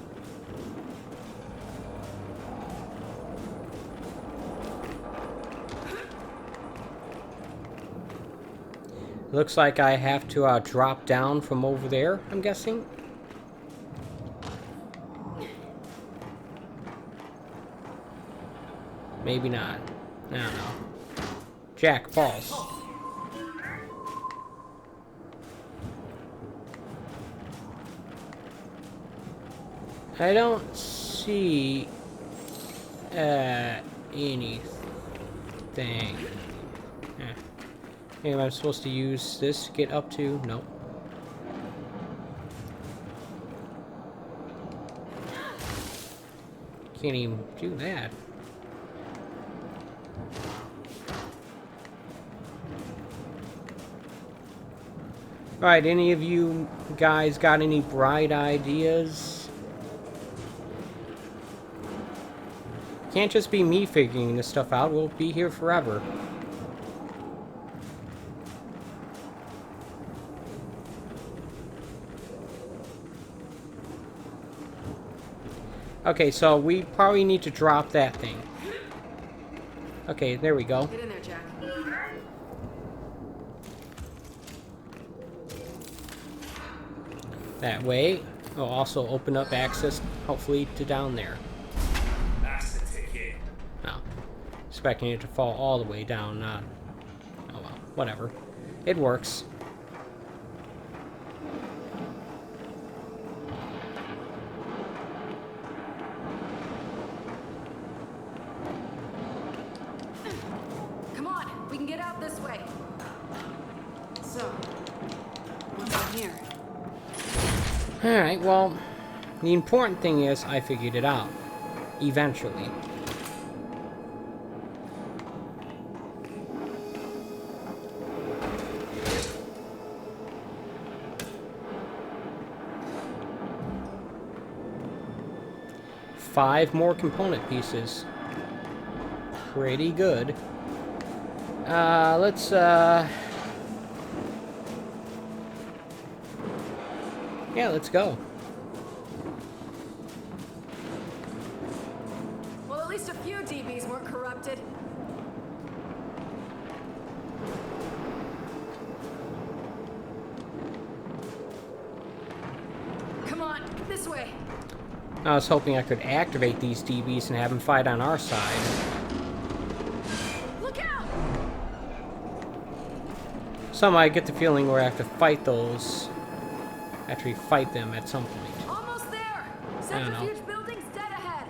Looks like I have to drop down from over there, I'm guessing. Maybe not. I don't know. Jack, balls. I don't see anything. Am I supposed to use this to get up to? Nope. Can't even do that. Alright, any of you guys got any bright ideas? Can't just be me figuring this stuff out. We'll be here forever. Okay, so we probably need to drop that thing. Okay, there we go. Get in there, Jack. That way, it'll also open up access, hopefully, to down there. That's the ticket. No. Expecting it to fall all the way down, not... Oh well, whatever. It works. Come on, we can get out this way. So, what's in here? Alright, well, the important thing is I figured it out. Eventually. Five more component pieces. Pretty good. Let's, yeah, let's go. Well, at least a few DBs weren't corrupted. Come on, this way. I was hoping I could activate these DBs and have them fight on our side. Look out! Somehow I get the feeling where I have to fight those. Actually fight them at some point. Almost there! I don't know. Centrifuge building's dead ahead!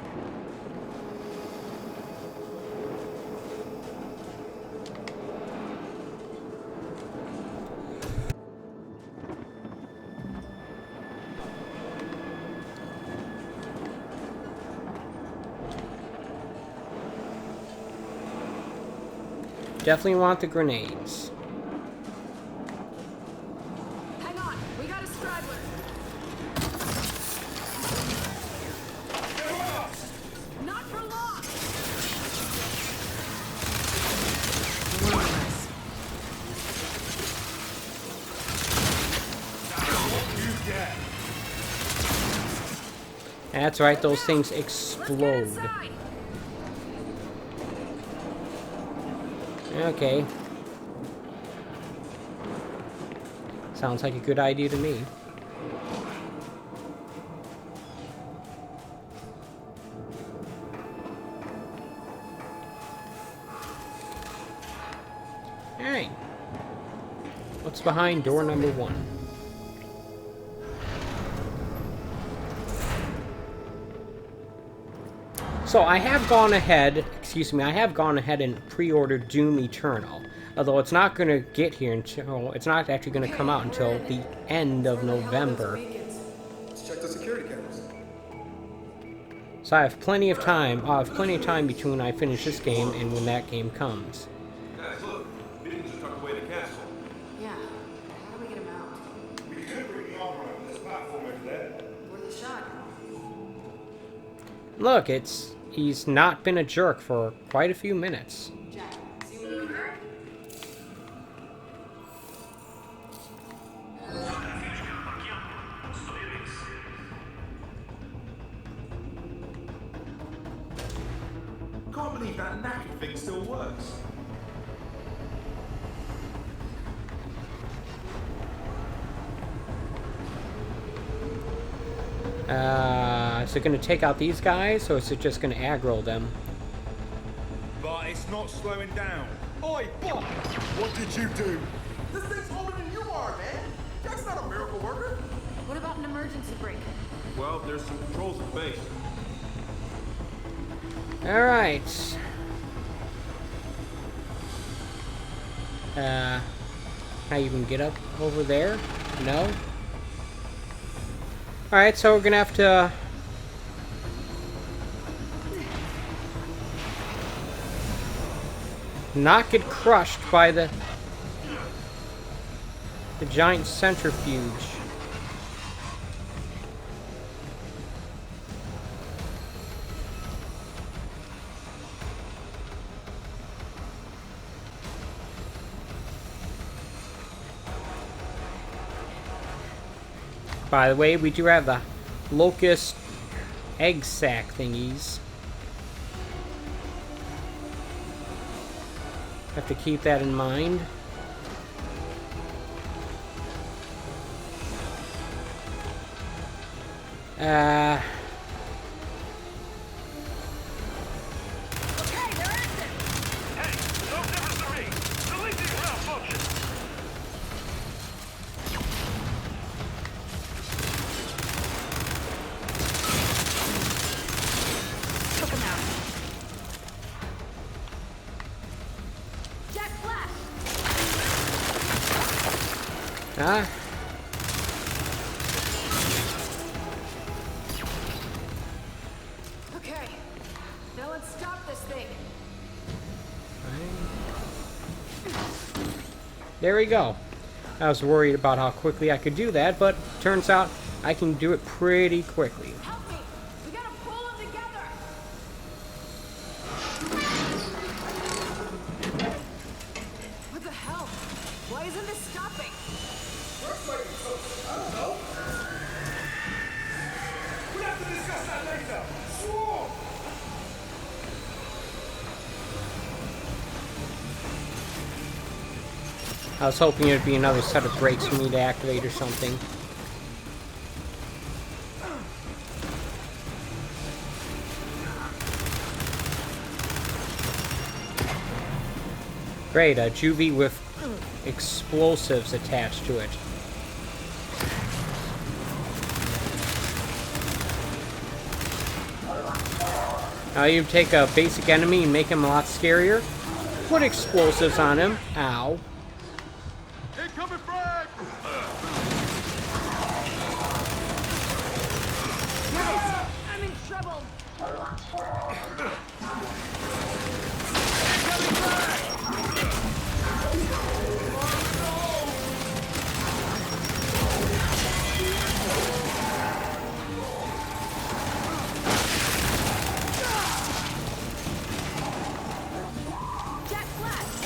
Definitely want the grenades. Hang on, we got a straggler. Not for long! That's right, those things Let's get explode. inside! Okay. Sounds like a good idea to me. Alright. What's behind door number 1? So I have gone ahead, I have gone ahead and pre-ordered Doom Eternal. Although it's not going to get here until, it's not actually going to come out until the end of November. Let's check the security cameras. So I have plenty of time, between I finish this game and when that game comes. Guys, look. Mittens are tucked away in the castle. Yeah, how do we get him out? We could bring the armor up this platform over there. Worth a shot. Look, he's not been a jerk for quite a few minutes. Jack, see what you can do? Can't believe that knackered thing still works. Is it going to take out these guys, or is it just going to aggro them? But it's not slowing down. Oi, Bob! What did you do? This thing's older than you are, man. Jack's not a miracle worker. What about an emergency brake? Well, there's some controls at base. Alright. How you can get up over there? No? Alright, so we're gonna have to... not get crushed by the giant centrifuge. By the way, we do have the Locust egg sack thingies. Have to keep that in mind. Okay, they're active! Hey, no difference to me! Delete these malfunctions! Took him out. Jack Flash! Ah. Okay. Now let's stop this thing. There we go. I was worried about how quickly I could do that, but turns out I can do it pretty quickly. Help me! We gotta pull them together! What the hell? Why isn't this stopping? I don't know. We have to discuss that later. Swarm! I was hoping it'd be another set of brakes for me to activate or something. Great, a juvie with explosives attached to it. Now you take a basic enemy and make him a lot scarier. Put explosives on him. Ow. Incoming frag! Guys, I'm in trouble! Jack Flash!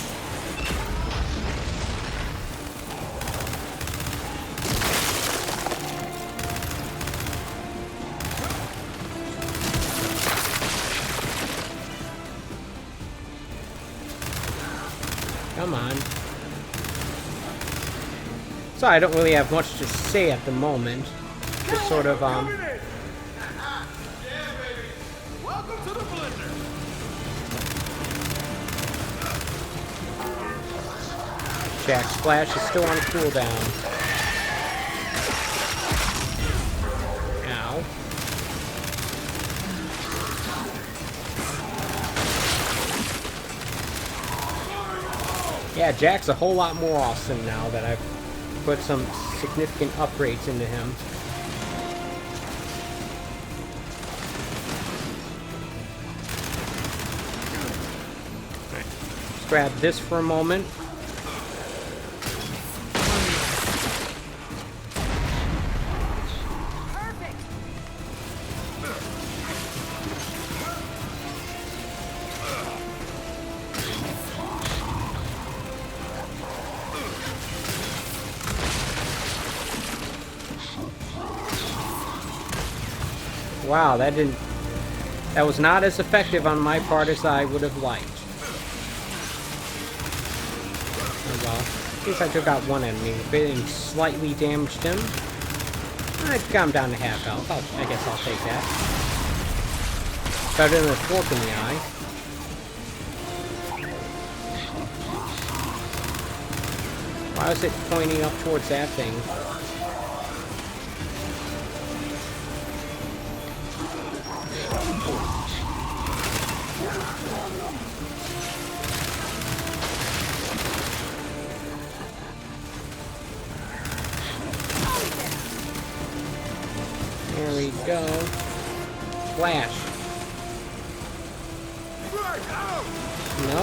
Come on. So I don't really have much to say at the moment. Just sort of, Coming in! Yeah, baby! Welcome to the blender! Jack Splash is still on cooldown. Ow. Yeah, Jack's a whole lot more awesome now that I've put some significant upgrades into him. Let's grab this for a moment. Perfect! Wow, that was not as effective on my part as I would have liked. Oh well. At least I took out one enemy. If it slightly damaged him, I got him down to half health. I guess I'll take that. Better than a fork in the eye. Why is it pointing up towards that thing? There we go. Flash. No?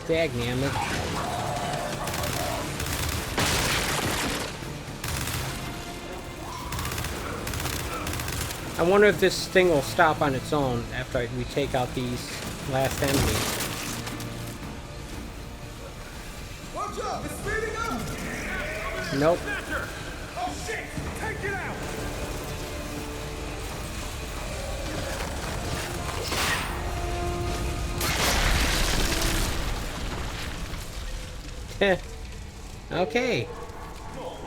Dagnammit. I wonder if this thing will stop on its own after we take out these last enemies. Nope. Oh shit! Take it out! Okay. Well,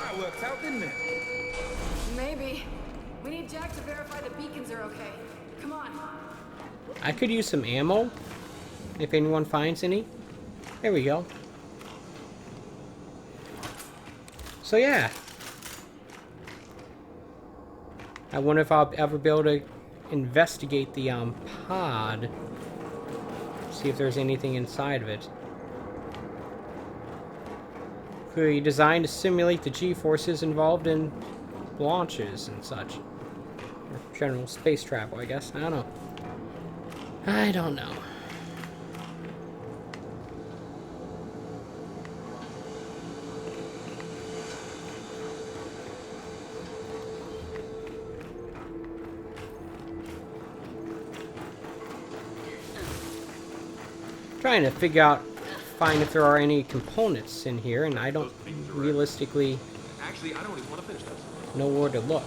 that worked out, didn't it? Maybe. We need Jack to verify the beacons are okay. Come on. I could use some ammo, if anyone finds any. There we go. So yeah. I wonder if I'll ever be able to investigate the pod. See if there's anything inside of it. Clearly designed to simulate the G-forces involved in launches and such. Or general space travel, I guess. I don't know. I don't know. Trying to find if there are any components in here, and I don't realistically Actually, I don't even want to finish this. know where to look.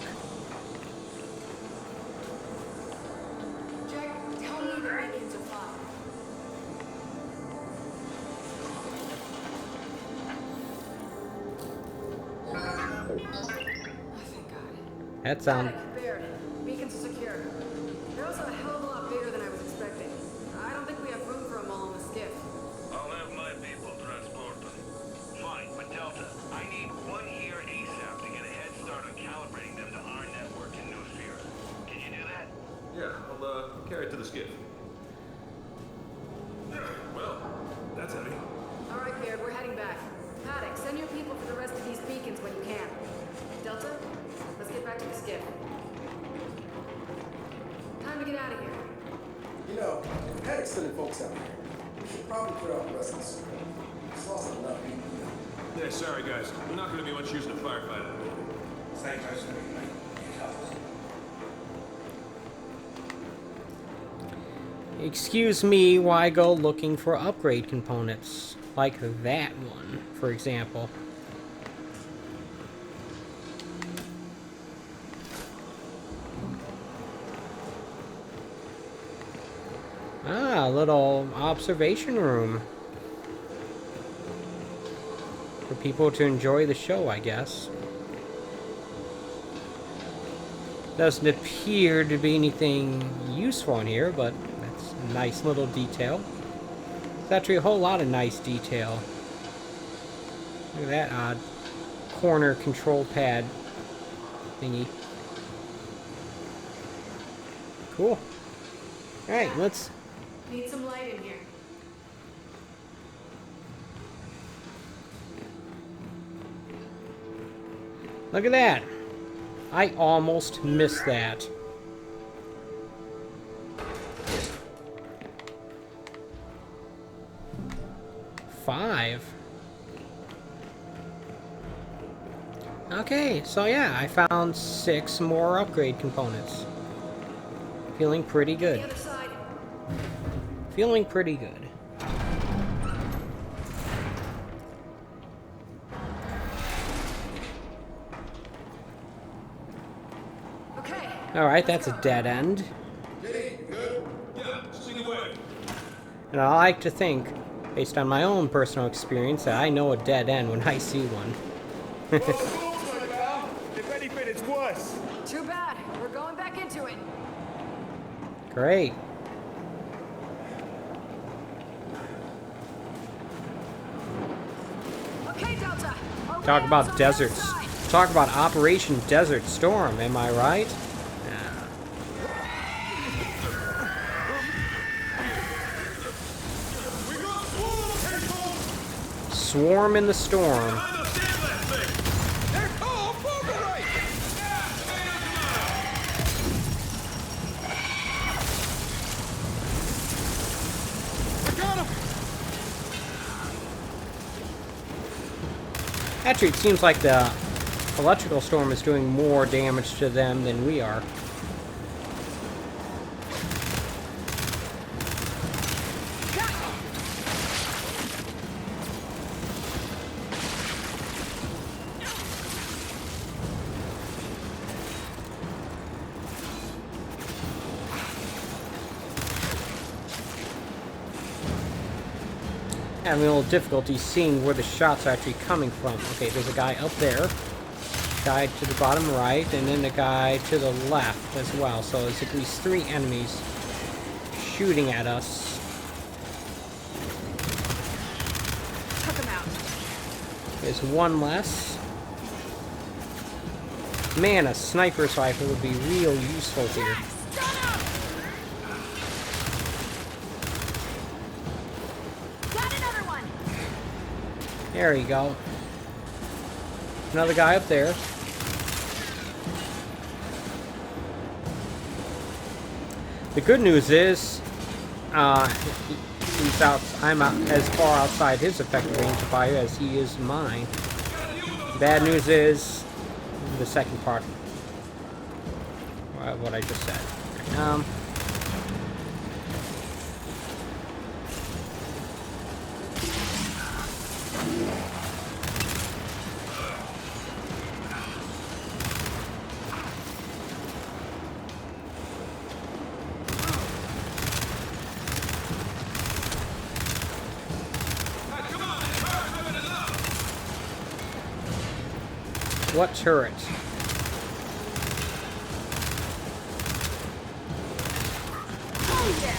Jack, tell me the beacons are fine. Oh, thank God. That sound. Attic, Baird. Beacons are secure. They're also a hell of a lot bigger than I was expecting. I don't think we have room for them all on the skiff. I'll have my people transport them. Fine, but Delta, I need one here ASAP to get a head start on calibrating them to our network in New Sphere. Can you do that? Yeah, I'll carry it to the skiff. Well, that's heavy. All right, Baird, we're heading back. Paddock, send your people for the rest of these beacons when you can. Delta, let's get back to the skiff. Time to get out of here. You know, if Paddock's sending folks out here, we should probably put out the rest of the squad. It's lost enough people. Yeah, sorry guys. We're not going to be much use in a firefight. Thank you, sir. Excuse me while I go looking for upgrade components. Like that one, for example. Ah, a little observation room. For people to enjoy the show, I guess. Doesn't appear to be anything useful in here, but that's a nice little detail. There's actually a whole lot of nice detail. Look at that odd corner control pad thingy. Cool. Alright, let's... Need some light in here. Look at that. I almost missed that. Five. Okay, so yeah, I found 6 more upgrade components. Feeling pretty good. The other side. Feeling pretty good. Okay. Alright, that's a dead end. Jay, you good? Yeah, sing away. And I like to think, based on my own personal experience, that I know a dead end when I see one. If anything, it's worse. Too bad. We're going back into it. Great. Okay, Delta. Talk about deserts. Talk about Operation Desert Storm, am I right? Swarm in the storm. Actually, it seems like the electrical storm is doing more damage to them than we are. having a little difficulty seeing where the shots are actually coming from. Okay, there's a guy up there, guy to the bottom right, and then a guy to the left as well. So there's at least 3 enemies shooting at us. Took him out. There's 1 less. Man, a sniper's rifle would be real useful here. Got another one. There you go. Another guy up there. The good news is, he's out. I'm out as far outside his effective range of fire as he is mine. Bad news is the second part of what I just said. What turret? Oh yeah.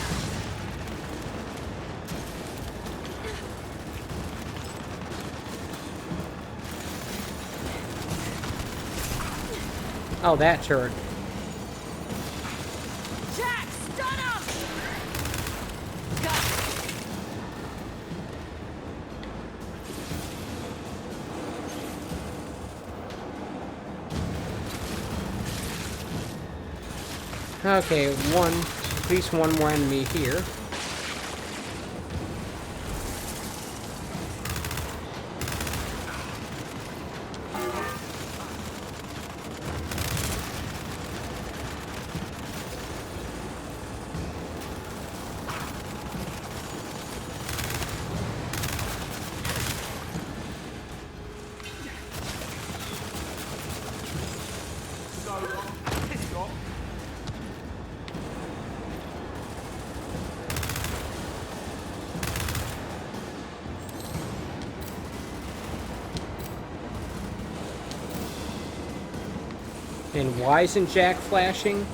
Oh, that turret. Jack, stun him. Got it. Okay, at least one more enemy here. And why isn't Jack flashing?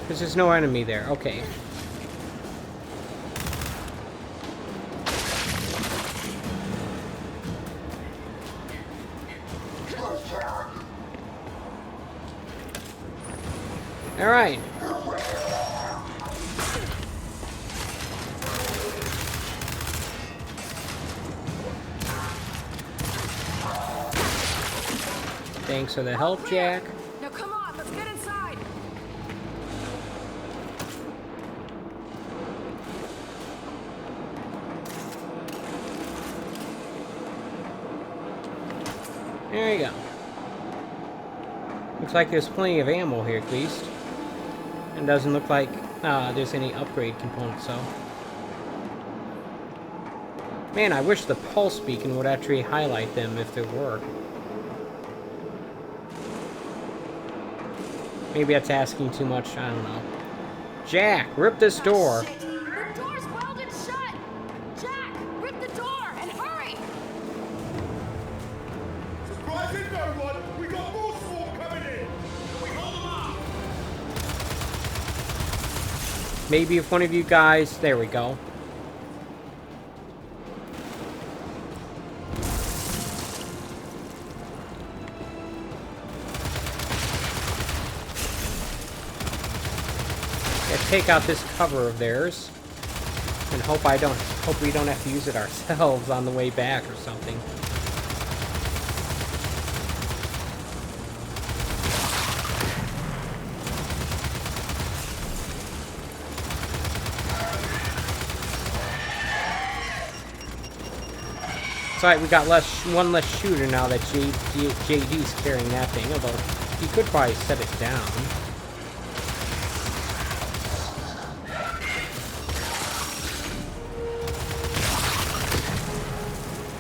Because there's no enemy there. Okay. All right. Thanks for the help, Jack. Now come on, let's get inside. There you go. Looks like there's plenty of ammo here, at least. And doesn't look like there's any upgrade components, so. Man, I wish the pulse beacon would actually highlight them if there were. Maybe that's asking too much, I don't know. Jack, rip this door. Shit. The door's welded shut. Jack, rip the door and hurry. Surprising no one! We got more swarm coming in! We hold them up! Maybe if one of you guys... There we go. Take out this cover of theirs and hope we don't have to use it ourselves on the way back or something. It's alright, we got one less shooter now that JD's carrying that thing, although he could probably set it down.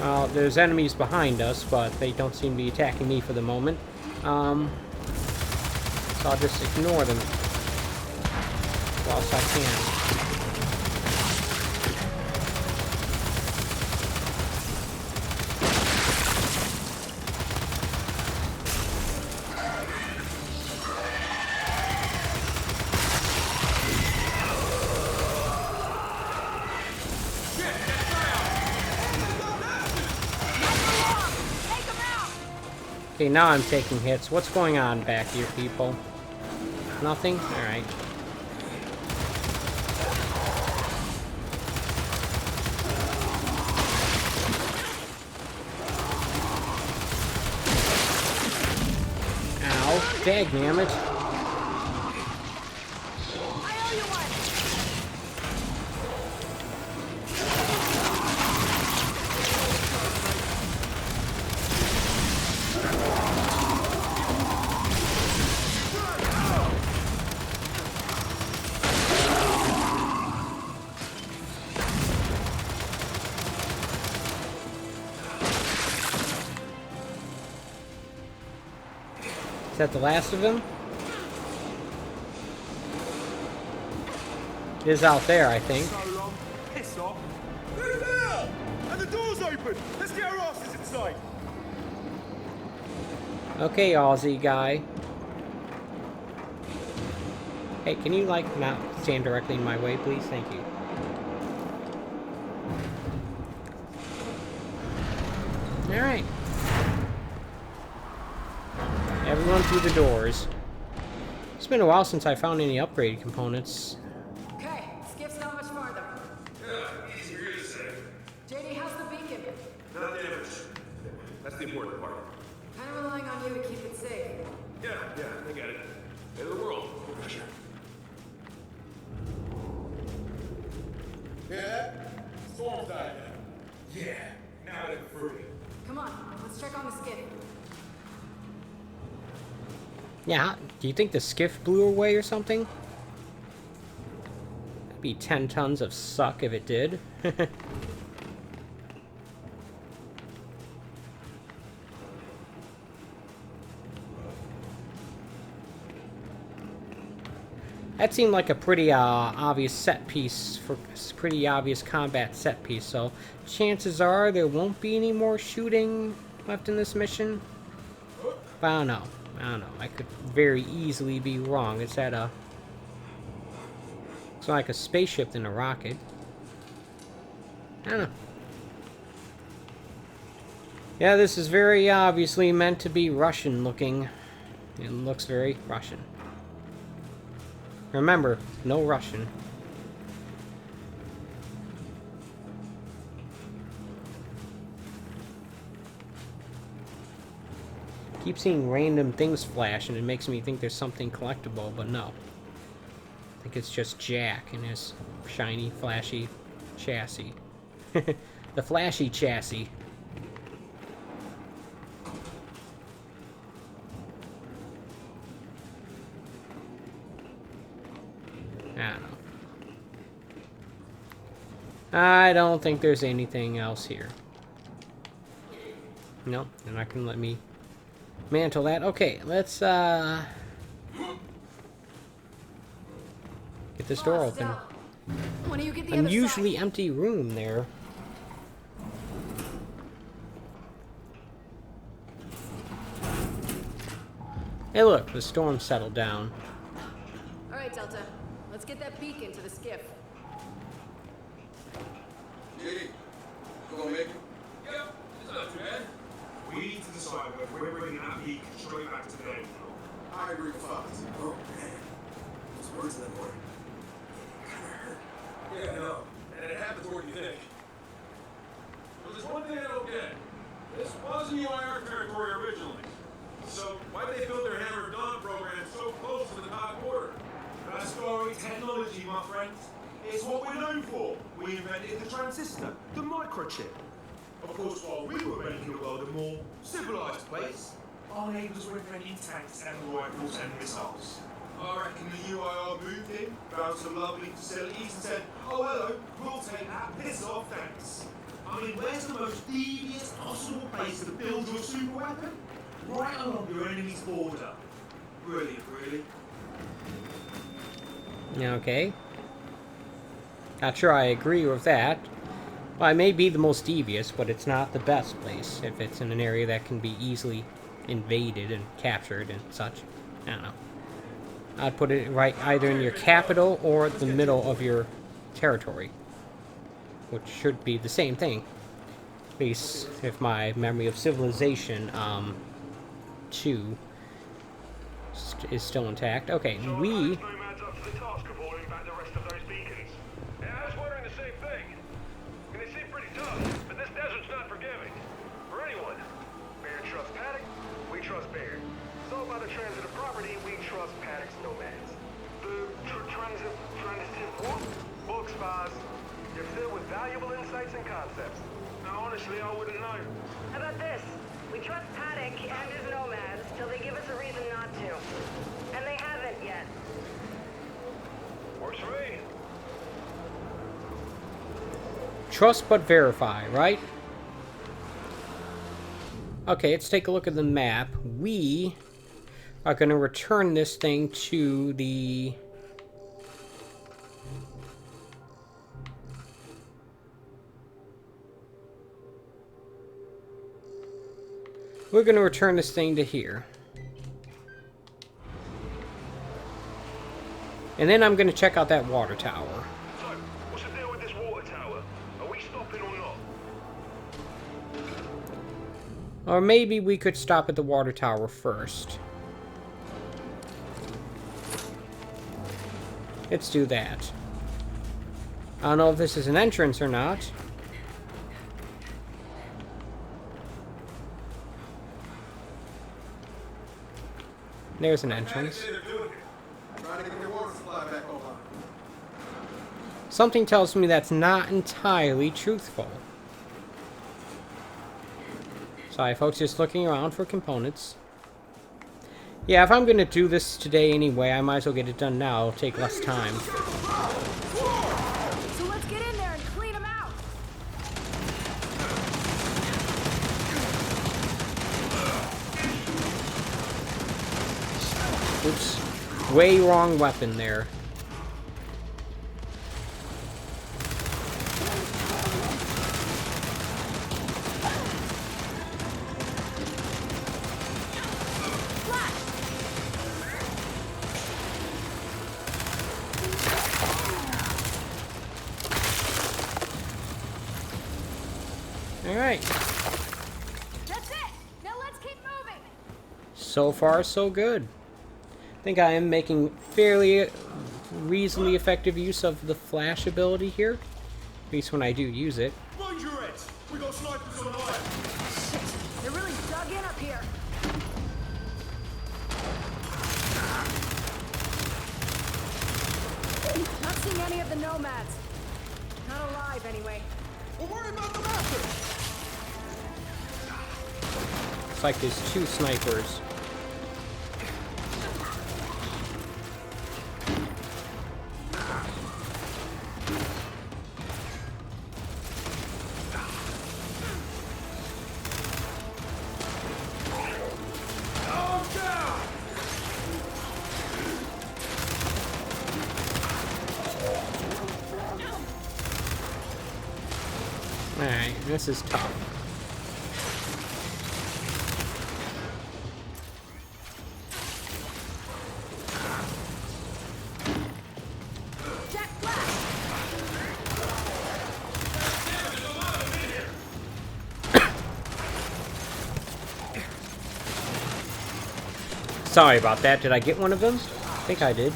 Well, there's enemies behind us, but they don't seem to be attacking me for the moment. So I'll just ignore them whilst I can. Okay, now I'm taking hits. What's going on back here, people? Nothing? Alright. Ow. Dagnammit. Is that the last of them? It is out there, I think. So long. Piss off. Move out! And the door's open! Let's get our asses inside! Okay, Aussie guy. Hey, can you, like, not stand directly in my way, please? Thank you. Alright. Everyone through the doors. It's been a while since I found any upgraded components. Okay, skiff's not much farther. Yeah, easy for you to say. JD, how's the beacon? Not damaged. That's the important part. Kind of relying on you to keep it safe. Yeah, I get it. End of the world. Pressure. Yeah? Storm's died down. Yeah, now they're free. Come on, let's check on the skiff. Yeah, do you think the skiff blew away or something? That'd be 10 tons of suck if it did. That seemed like a pretty obvious set piece, for pretty obvious combat set piece, so chances are there won't be any more shooting left in this mission. But I don't know. I could very easily be wrong. It's at a... It's like a spaceship than a rocket. I don't know. Yeah, this is very obviously meant to be Russian looking. It looks very Russian. Remember, no Russian. Keep seeing random things flash and it makes me think there's something collectible, but no. I think it's just Jack and his shiny, flashy chassis. The flashy chassis. I don't know. I don't think there's anything else here. No, they're not gonna let me mantle that. Okay, let's get this door open. When do you get the other Unusually side? empty room there. Hey look, the storm settled down. Alright, Delta. Let's get that beacon to the skiff. JD, you gonna make it? Yep, it's not too bad. We need to decide whether we're bringing that peak straight back to the main floor. I agree with Fox. Oh, man. Those words in that morning. Kinda hurt. Yeah, no. And it happens more than you think. But there's one thing I don't get. This wasn't UIR territory originally. So why'd they build their Hammer of Dawn program so close to the top border? That's story technology, my friends. It's what we're known for. We invented the transistor, the microchip. Of course, while we were making the world a more civilized place, our neighbors were inventing tanks and rifles and missiles. I reckon the UIR moved in, found some lovely facilities and said, oh hello, we'll take that, piss off, thanks. I mean, where's the most devious possible place to build your super weapon? Right along your enemy's border. Brilliant, really. Okay. Not sure I agree with that. Well, it may be the most devious, but it's not the best place if it's in an area that can be easily invaded and captured and such. I don't know. I'd put it right either in your capital or the middle of your territory, which should be the same thing. At least if my memory of civilization 2 is still intact. Okay, we... Nomads up to the task of hauling back the rest of those beacons. Yeah, I was wondering the same thing. I mean, they seem pretty tough, but this desert's not forgiving. For anyone. Bear trusts Paddock, we trust Bear. So by the transit of property, we trust Paddock's nomads. The transitive what? Books, Foz. You're filled with valuable insights and concepts. Now, honestly, I wouldn't know. How about this? We trust Paddock and his nomads till they give us a reason not to. And they haven't yet. Works for me. Trust but verify, right? Okay, let's take a look at the map. We are going to return this thing to the... We're going to return this thing to here. And then I'm going to check out that water tower. So, what's the deal with this water tower? Are we stopping or not? Or maybe we could stop at the water tower first. Let's do that. I don't know if this is an entrance or not. There's an entrance. Trying to get your water supply back online. Something tells me that's not entirely truthful. Sorry, folks, just looking around for components. Yeah, if I'm going to do this today anyway, I might as well get it done now. It'll take less time. So let's get in there and clean them out. Oops. Way wrong weapon there. Alright. That's it. Now let's keep moving. So far, so good. I think I am making fairly reasonably effective use of the flash ability here. At least when I do use it. Mind your heads! We got snipers on the way! Shit. They're really dug in up here. Not seeing any of the nomads. Not alive, anyway. We're worried about the master! It's like there's 2 snipers. Alright, this is tough. Jack Black. Sorry about that. Did I get one of them? I think I did.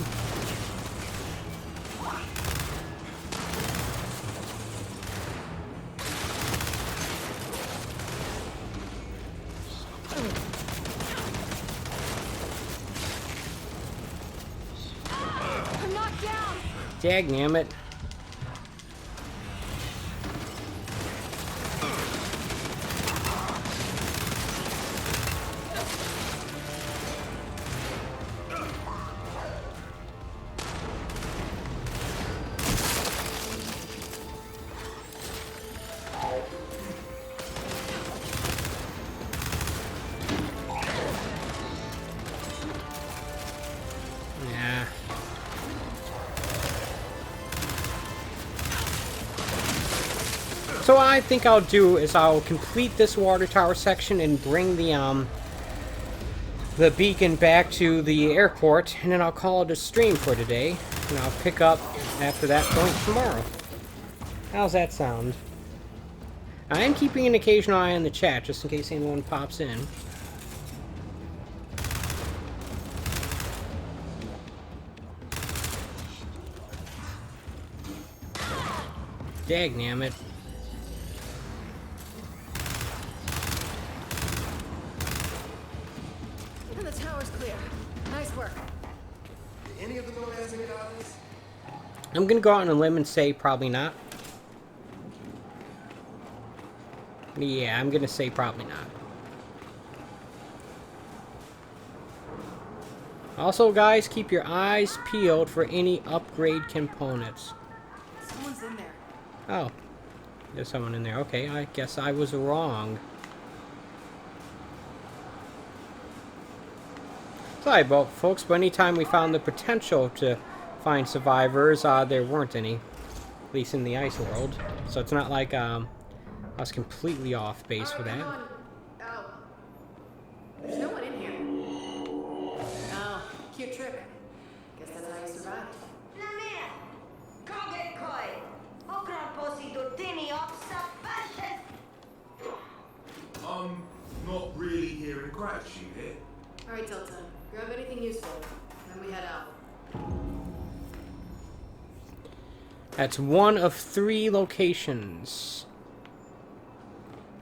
I'm knocked down. Dagnammit. Yeah. So what I think I'll do is I'll complete this water tower section and bring the beacon back to the airport, and then I'll call it a stream for today, and I'll pick up after that point tomorrow. How's that sound? I am keeping an occasional eye on the chat just in case anyone pops in. Dagnammit. And the tower's clear. Nice work. Did any of the nomads make it out of this? I'm gonna go out on a limb and say probably not. Yeah, I'm gonna say probably not. Also, guys, keep your eyes peeled for any upgrade components. Someone's in there. Oh, there's someone in there. Okay, I guess I was wrong. Sorry about folks, but anytime we found the potential to find survivors, there weren't any. At least in the ice world. So it's not like I was completely off base for that. Come on. Oh. There's no one in here. Oh, cute trick. Guess that's how you survived. I'm not really hearing gratitude here. Alright, Delta. Grab anything useful. Then we head out. That's one of 3 locations.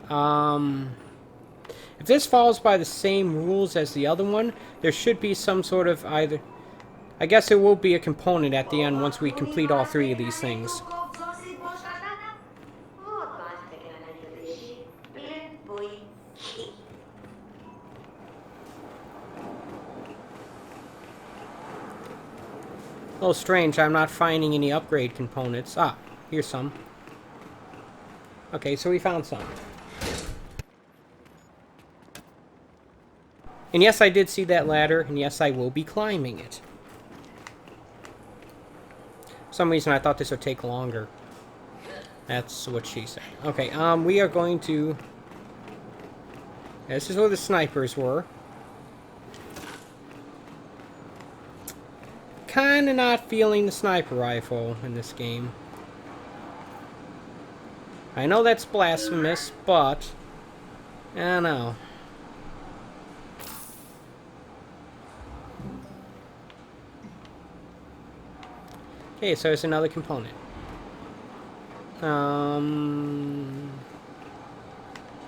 If this follows by the same rules as the other one, there should be some sort of either... I guess there will be a component at the end once we complete all 3 of these things. A little strange, I'm not finding any upgrade components. Ah, here's some. Okay, so we found some. And yes, I did see that ladder, and yes, I will be climbing it. For some reason, I thought this would take longer. That's what she said. Okay, we are going to... This is where the snipers were. Kinda not feeling the sniper rifle in this game. I know that's blasphemous, but... I don't know. Okay, so there's another component.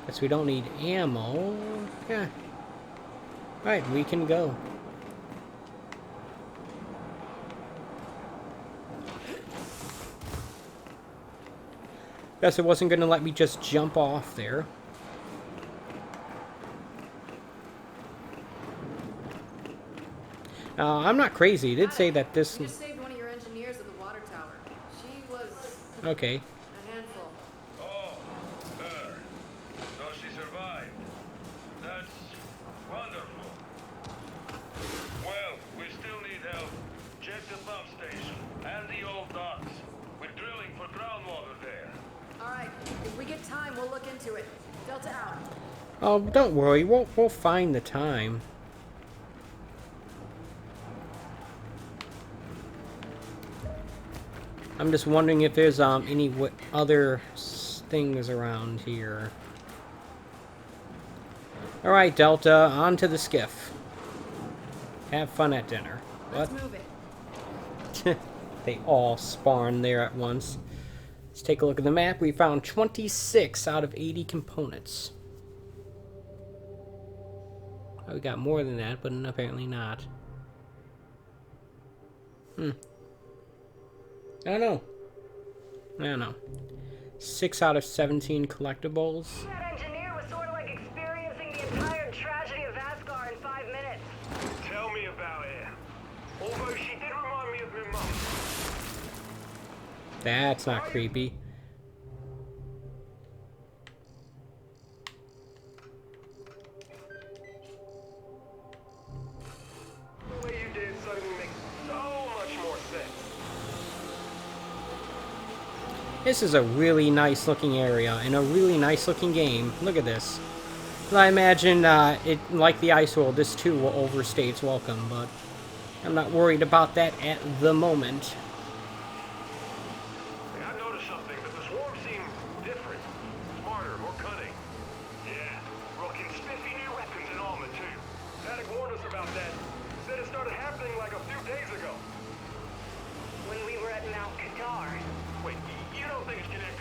Guess we don't need ammo. Yeah. Alright, we can go. Guess it wasn't going to let me just jump off there. I'm not crazy. It did say that this... You just saved one of your engineers at the water tower. She was... Okay. a handful. Oh, her. So she survived. That's wonderful. Well, we still need help. Check the pump station and the old docks. We're drilling for groundwater there. Alright, if we get time, we'll look into it. Delta out. Oh, don't worry. We'll find the time. I'm just wondering if there's any other things around here. Alright, Delta, on to the skiff. Have fun at dinner. Let's What? move it. They all spawn there at once. Let's take a look at the map. We found 26 out of 80 components. Oh, we got more than that, but apparently not. I don't know. 6 out of 17 collectibles. That engineer was sort of like experiencing the entire tragedy of Asgard in 5 minutes. Tell me about it. Although she did remind me of my mum. That's not creepy. The way you did suddenly makes so much more sense. This is a really nice looking area and a really nice looking game. Look at this. I imagine it, like the Ice World, this too will overstay its welcome, but I'm not worried about that at the moment. I noticed something, but the swarm seemed different. Smarter, more cunning. Yeah, rocking spiffy new weapons and armor too. Paddock warned us about that. Said it started happening like a few days ago. When we were at Mount Qatar. Wait, you don't think it's connected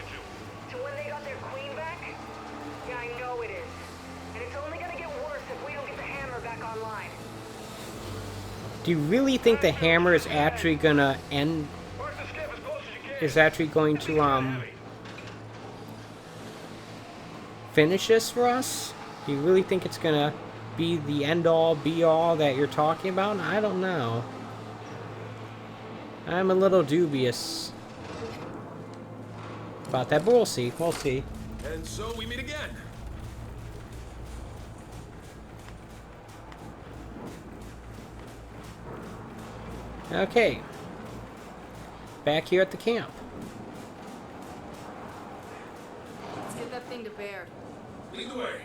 Do you really think the hammer is actually gonna end? Park the skiff as close as you can. Is actually going to finish this for us? Do you really think it's gonna be the end all be all that you're talking about? I don't know. I'm a little dubious about that, but we'll see. We'll see. And so we meet again. Okay. Back here at the camp. Let's get that thing to Baird. Lead the way.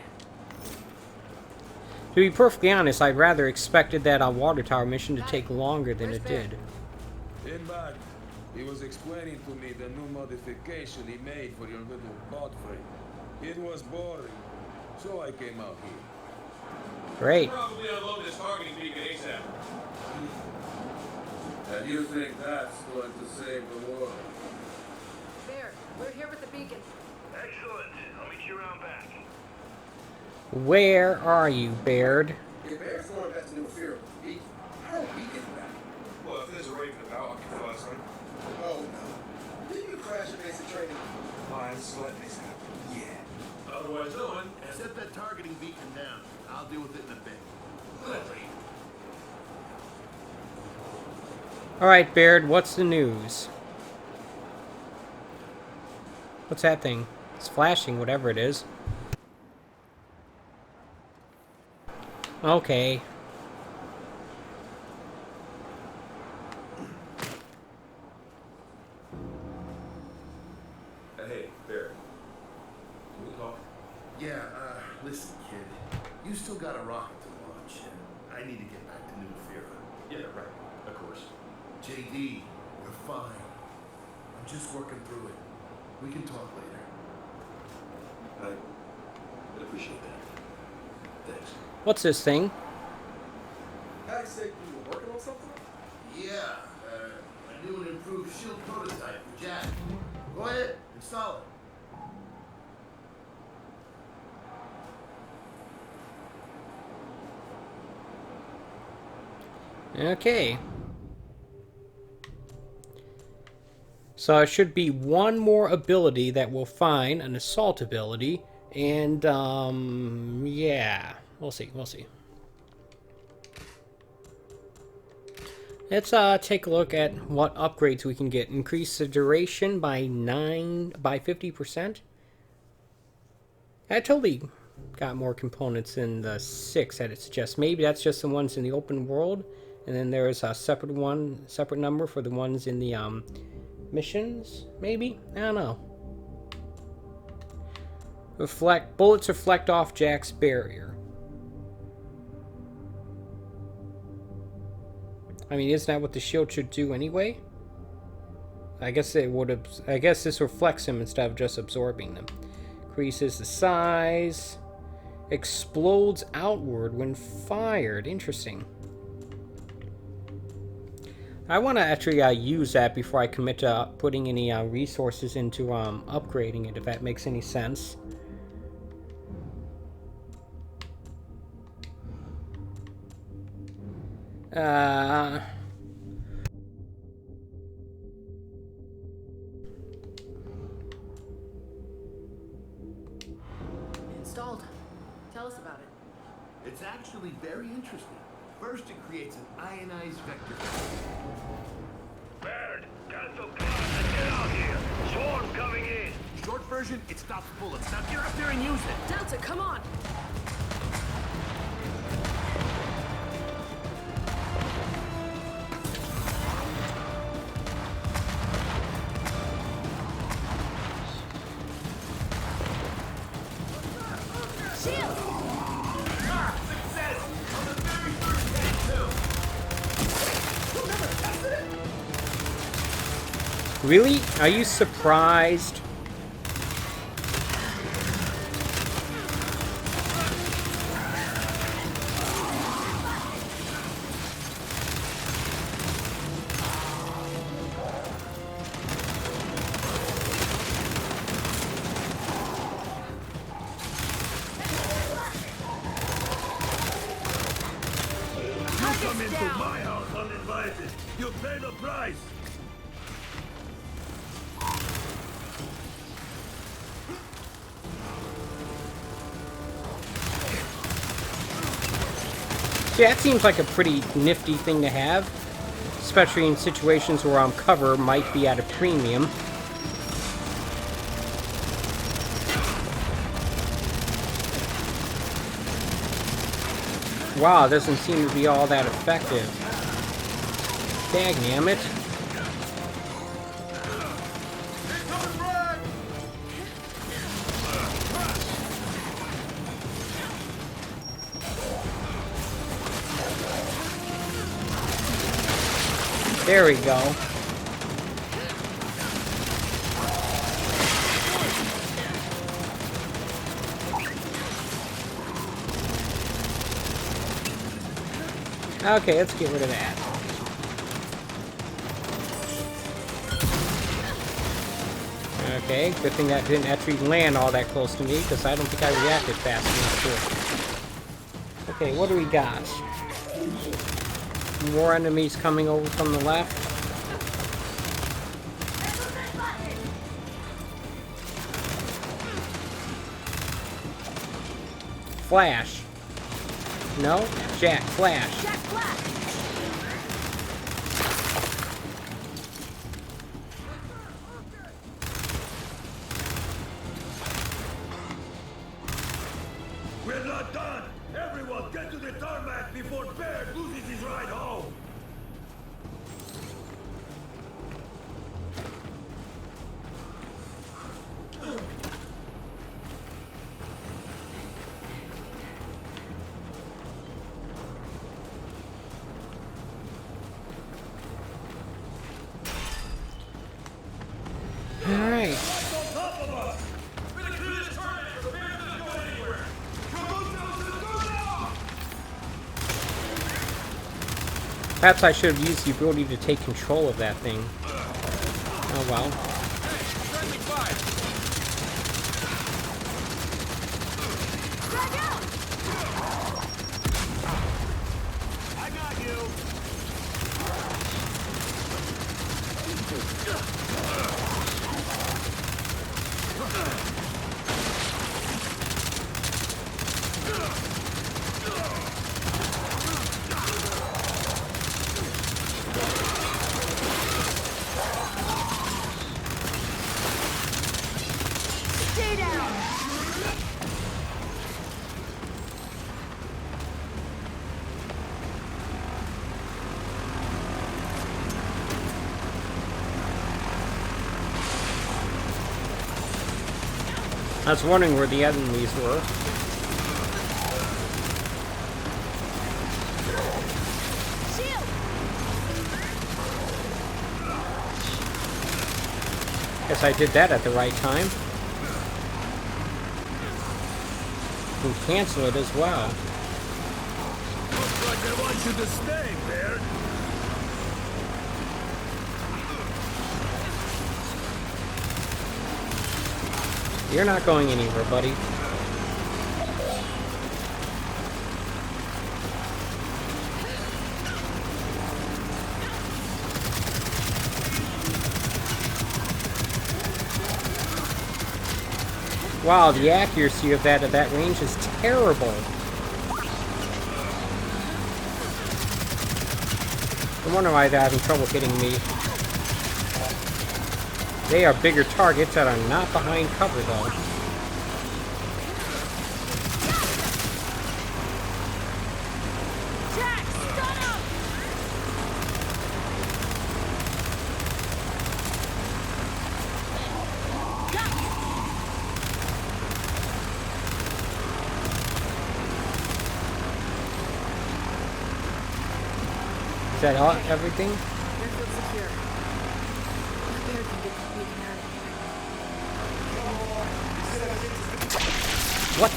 To be perfectly honest, I rather expected that water tower mission to take longer than it Where's did. In back, he was explaining to me the new modification he made for your little bot frame. It was boring, so I came out here. Great. Probably unload this targeting beacon ASAP. And you think that's going to save the world? Baird, we're here with the beacon. Excellent. I'll meet you around back. Where are you, Baird? If Bear's going back to New Fear, how are we getting back? Well, if there's a raven about, I'll keep fast on. Oh no. Didn't you crash your basic training? Fine, just let this happen. Yeah. Otherwise done. Set that targeting beacon down. I'll deal with it in a bit. Gladly. Alright, Baird, what's the news? What's that thing? It's flashing, whatever it is. Okay. Hey, Bear. Can we talk? Yeah, listen, kid. You still got a rocket to launch, and I need to get back to New Fear. Yeah, right. Of course. JD, we're fine. I'm just working through it. We can talk later. I appreciate that. Thanks. What's this thing? Guy said you were working on something? Yeah, a new and improved shield prototype for Jack. Go ahead, install it. Okay. So it should be one more ability that we'll find, an assault ability, and yeah, we'll see, we'll see. Let's take a look at what upgrades we can get. Increase the duration by 50%. I totally got more components than the 6 that it suggests. Maybe that's just the ones in the open world, and then there's a separate number for the ones in the missions, maybe? I don't know. Bullets reflect off Jack's barrier. I mean, isn't that what the shield should do anyway? I guess it would. I guess this reflects them instead of just absorbing them. Increases the size. Explodes outward when fired. Interesting. I want to actually use that before I commit to putting any resources into upgrading it, if that makes any sense. Installed. Tell us about it. It's actually very interesting. First, it creates an ionized vector. Baird, cancel class and get out here. Swarm coming in. Short version, it stops bullets. Now get up there and use it. Delta, come on! Shield! Success! On the very first day, too! You'll never tested it? Really? Are you surprised? Come into my house sacrifices. You pay the price. Yeah, that seems like a pretty nifty thing to have, especially in situations where cover might be at a premium. Wow, it doesn't seem to be all that effective. Dagnammit. There we go. Okay, let's get rid of that. Okay, good thing that didn't actually land all that close to me, because I don't think I reacted fast enough to it. Okay, what do we got? More enemies coming over from the left. Flash. No? Jack, Flash. Jack Flash! We're not done! Everyone, get to the tarmac before Bear loses his ride home! Alright. What's on top of us? We're gonna clear this target. The bear doesn't go anywhere. Come on, down to the door now. Perhaps I should have used the ability to take control of that thing. Oh well. Friendly fire. Drag out! I got you! Stay down! I was wondering where the enemies were. Shield! Guess I did that at the right time. You can cancel it as well. Looks like they want you to stay, Bear. You're not going anywhere, buddy. Wow, the accuracy of that at that range is terrible. No wonder why they're having trouble hitting me. They are bigger targets that are not behind cover, though. Jack, stun him! Got you! Is that all? Everything? Airfield secure. The bear can get the beacon out of here. What?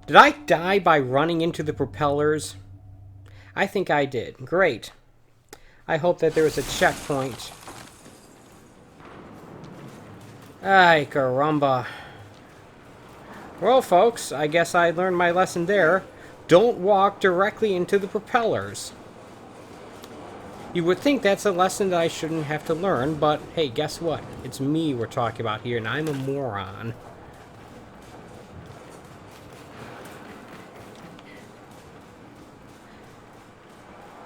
Did I die by running into the propellers? I think I did. Great. I hope that there was a checkpoint. Ay, caramba. Well, folks, I guess I learned my lesson there. don't walk directly into the propellers. You would think that's a lesson that I shouldn't have to learn, but hey, guess what? It's me we're talking about here, and I'm a moron.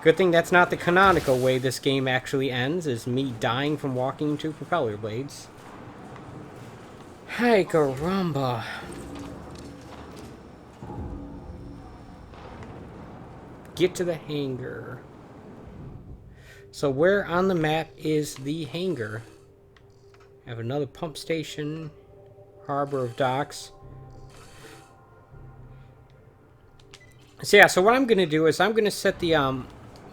Good thing that's not the canonical way this game actually ends, is me dying from walking into propeller blades. Hi, caramba. Get to the hangar. So where on the map is the hangar? I have another pump station, harbor of docks. So yeah, so what I'm going to do is I'm going to set the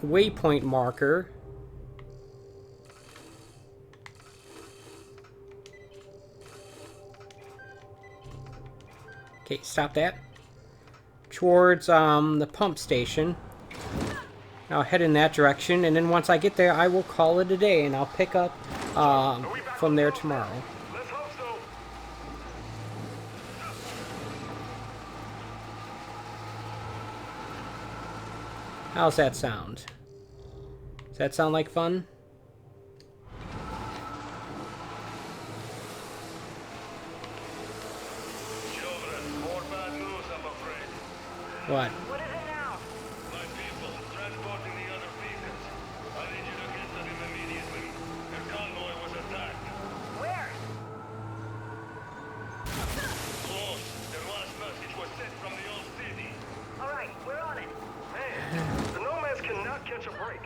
waypoint marker. Okay, stop that. Towards the pump station. I'll head in that direction, and then once I get there, I will call it a day, and I'll pick up from there tomorrow. Let's hope so. How's that sound? Does that sound like fun? Children, more bad news, I'm afraid. What? What is it now? My people, transporting the other pieces. I need you to get to them immediately. Their convoy was attacked. Where? Close. Their last message was sent from the old city. All right, we're on it. Man, the nomads cannot catch a break.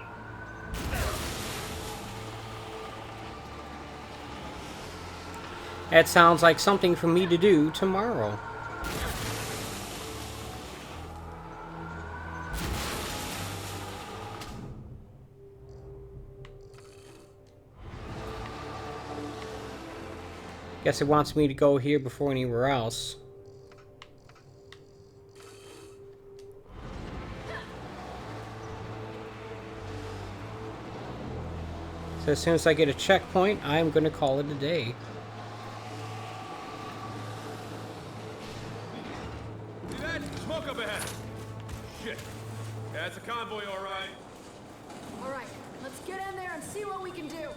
That sounds like something for me to do tomorrow. Guess it wants me to go here before anywhere else. So as soon as I get a checkpoint, I'm going to call it a day. See that? Smoke up ahead. Shit. That's a convoy, all right. All right, let's get in there and see what we can do.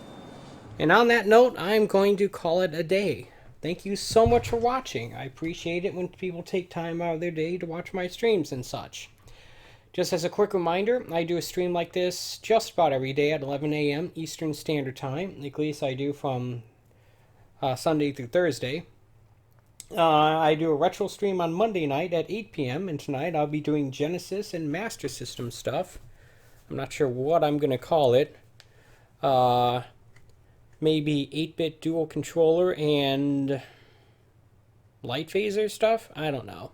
And on that note, I'm going to call it a day. Thank you so much for watching. I appreciate it when people take time out of their day to watch my streams and such. Just as a quick reminder, I do a stream like this just about every day at 11 a.m. Eastern Standard Time. At least I do from Sunday through Thursday. I do a retro stream on Monday night at 8 p.m. And tonight I'll be doing Genesis and Master System stuff. I'm not sure what I'm going to call it. Maybe 8-bit dual controller and light phaser stuff? I don't know.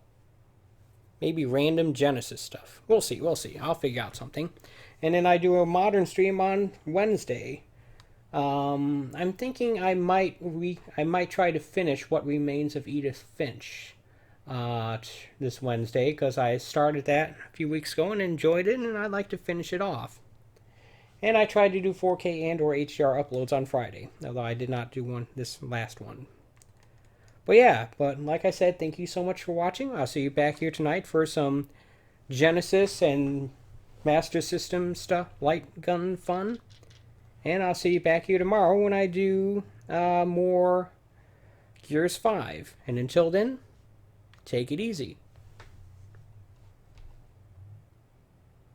Maybe random Genesis stuff. We'll see, we'll see. I'll figure out something. And then I do a modern stream on Wednesday. I'm thinking I might try to finish What Remains of Edith Finch this Wednesday, because I started that a few weeks ago and enjoyed it, and I'd like to finish it off. And I tried to do 4K and or HDR uploads on Friday, although I did not do one this last one. But yeah, but like I said, thank you so much for watching. I'll see you back here tonight for some Genesis and Master System stuff, light gun fun. And I'll see you back here tomorrow when I do more Gears 5. And until then, take it easy.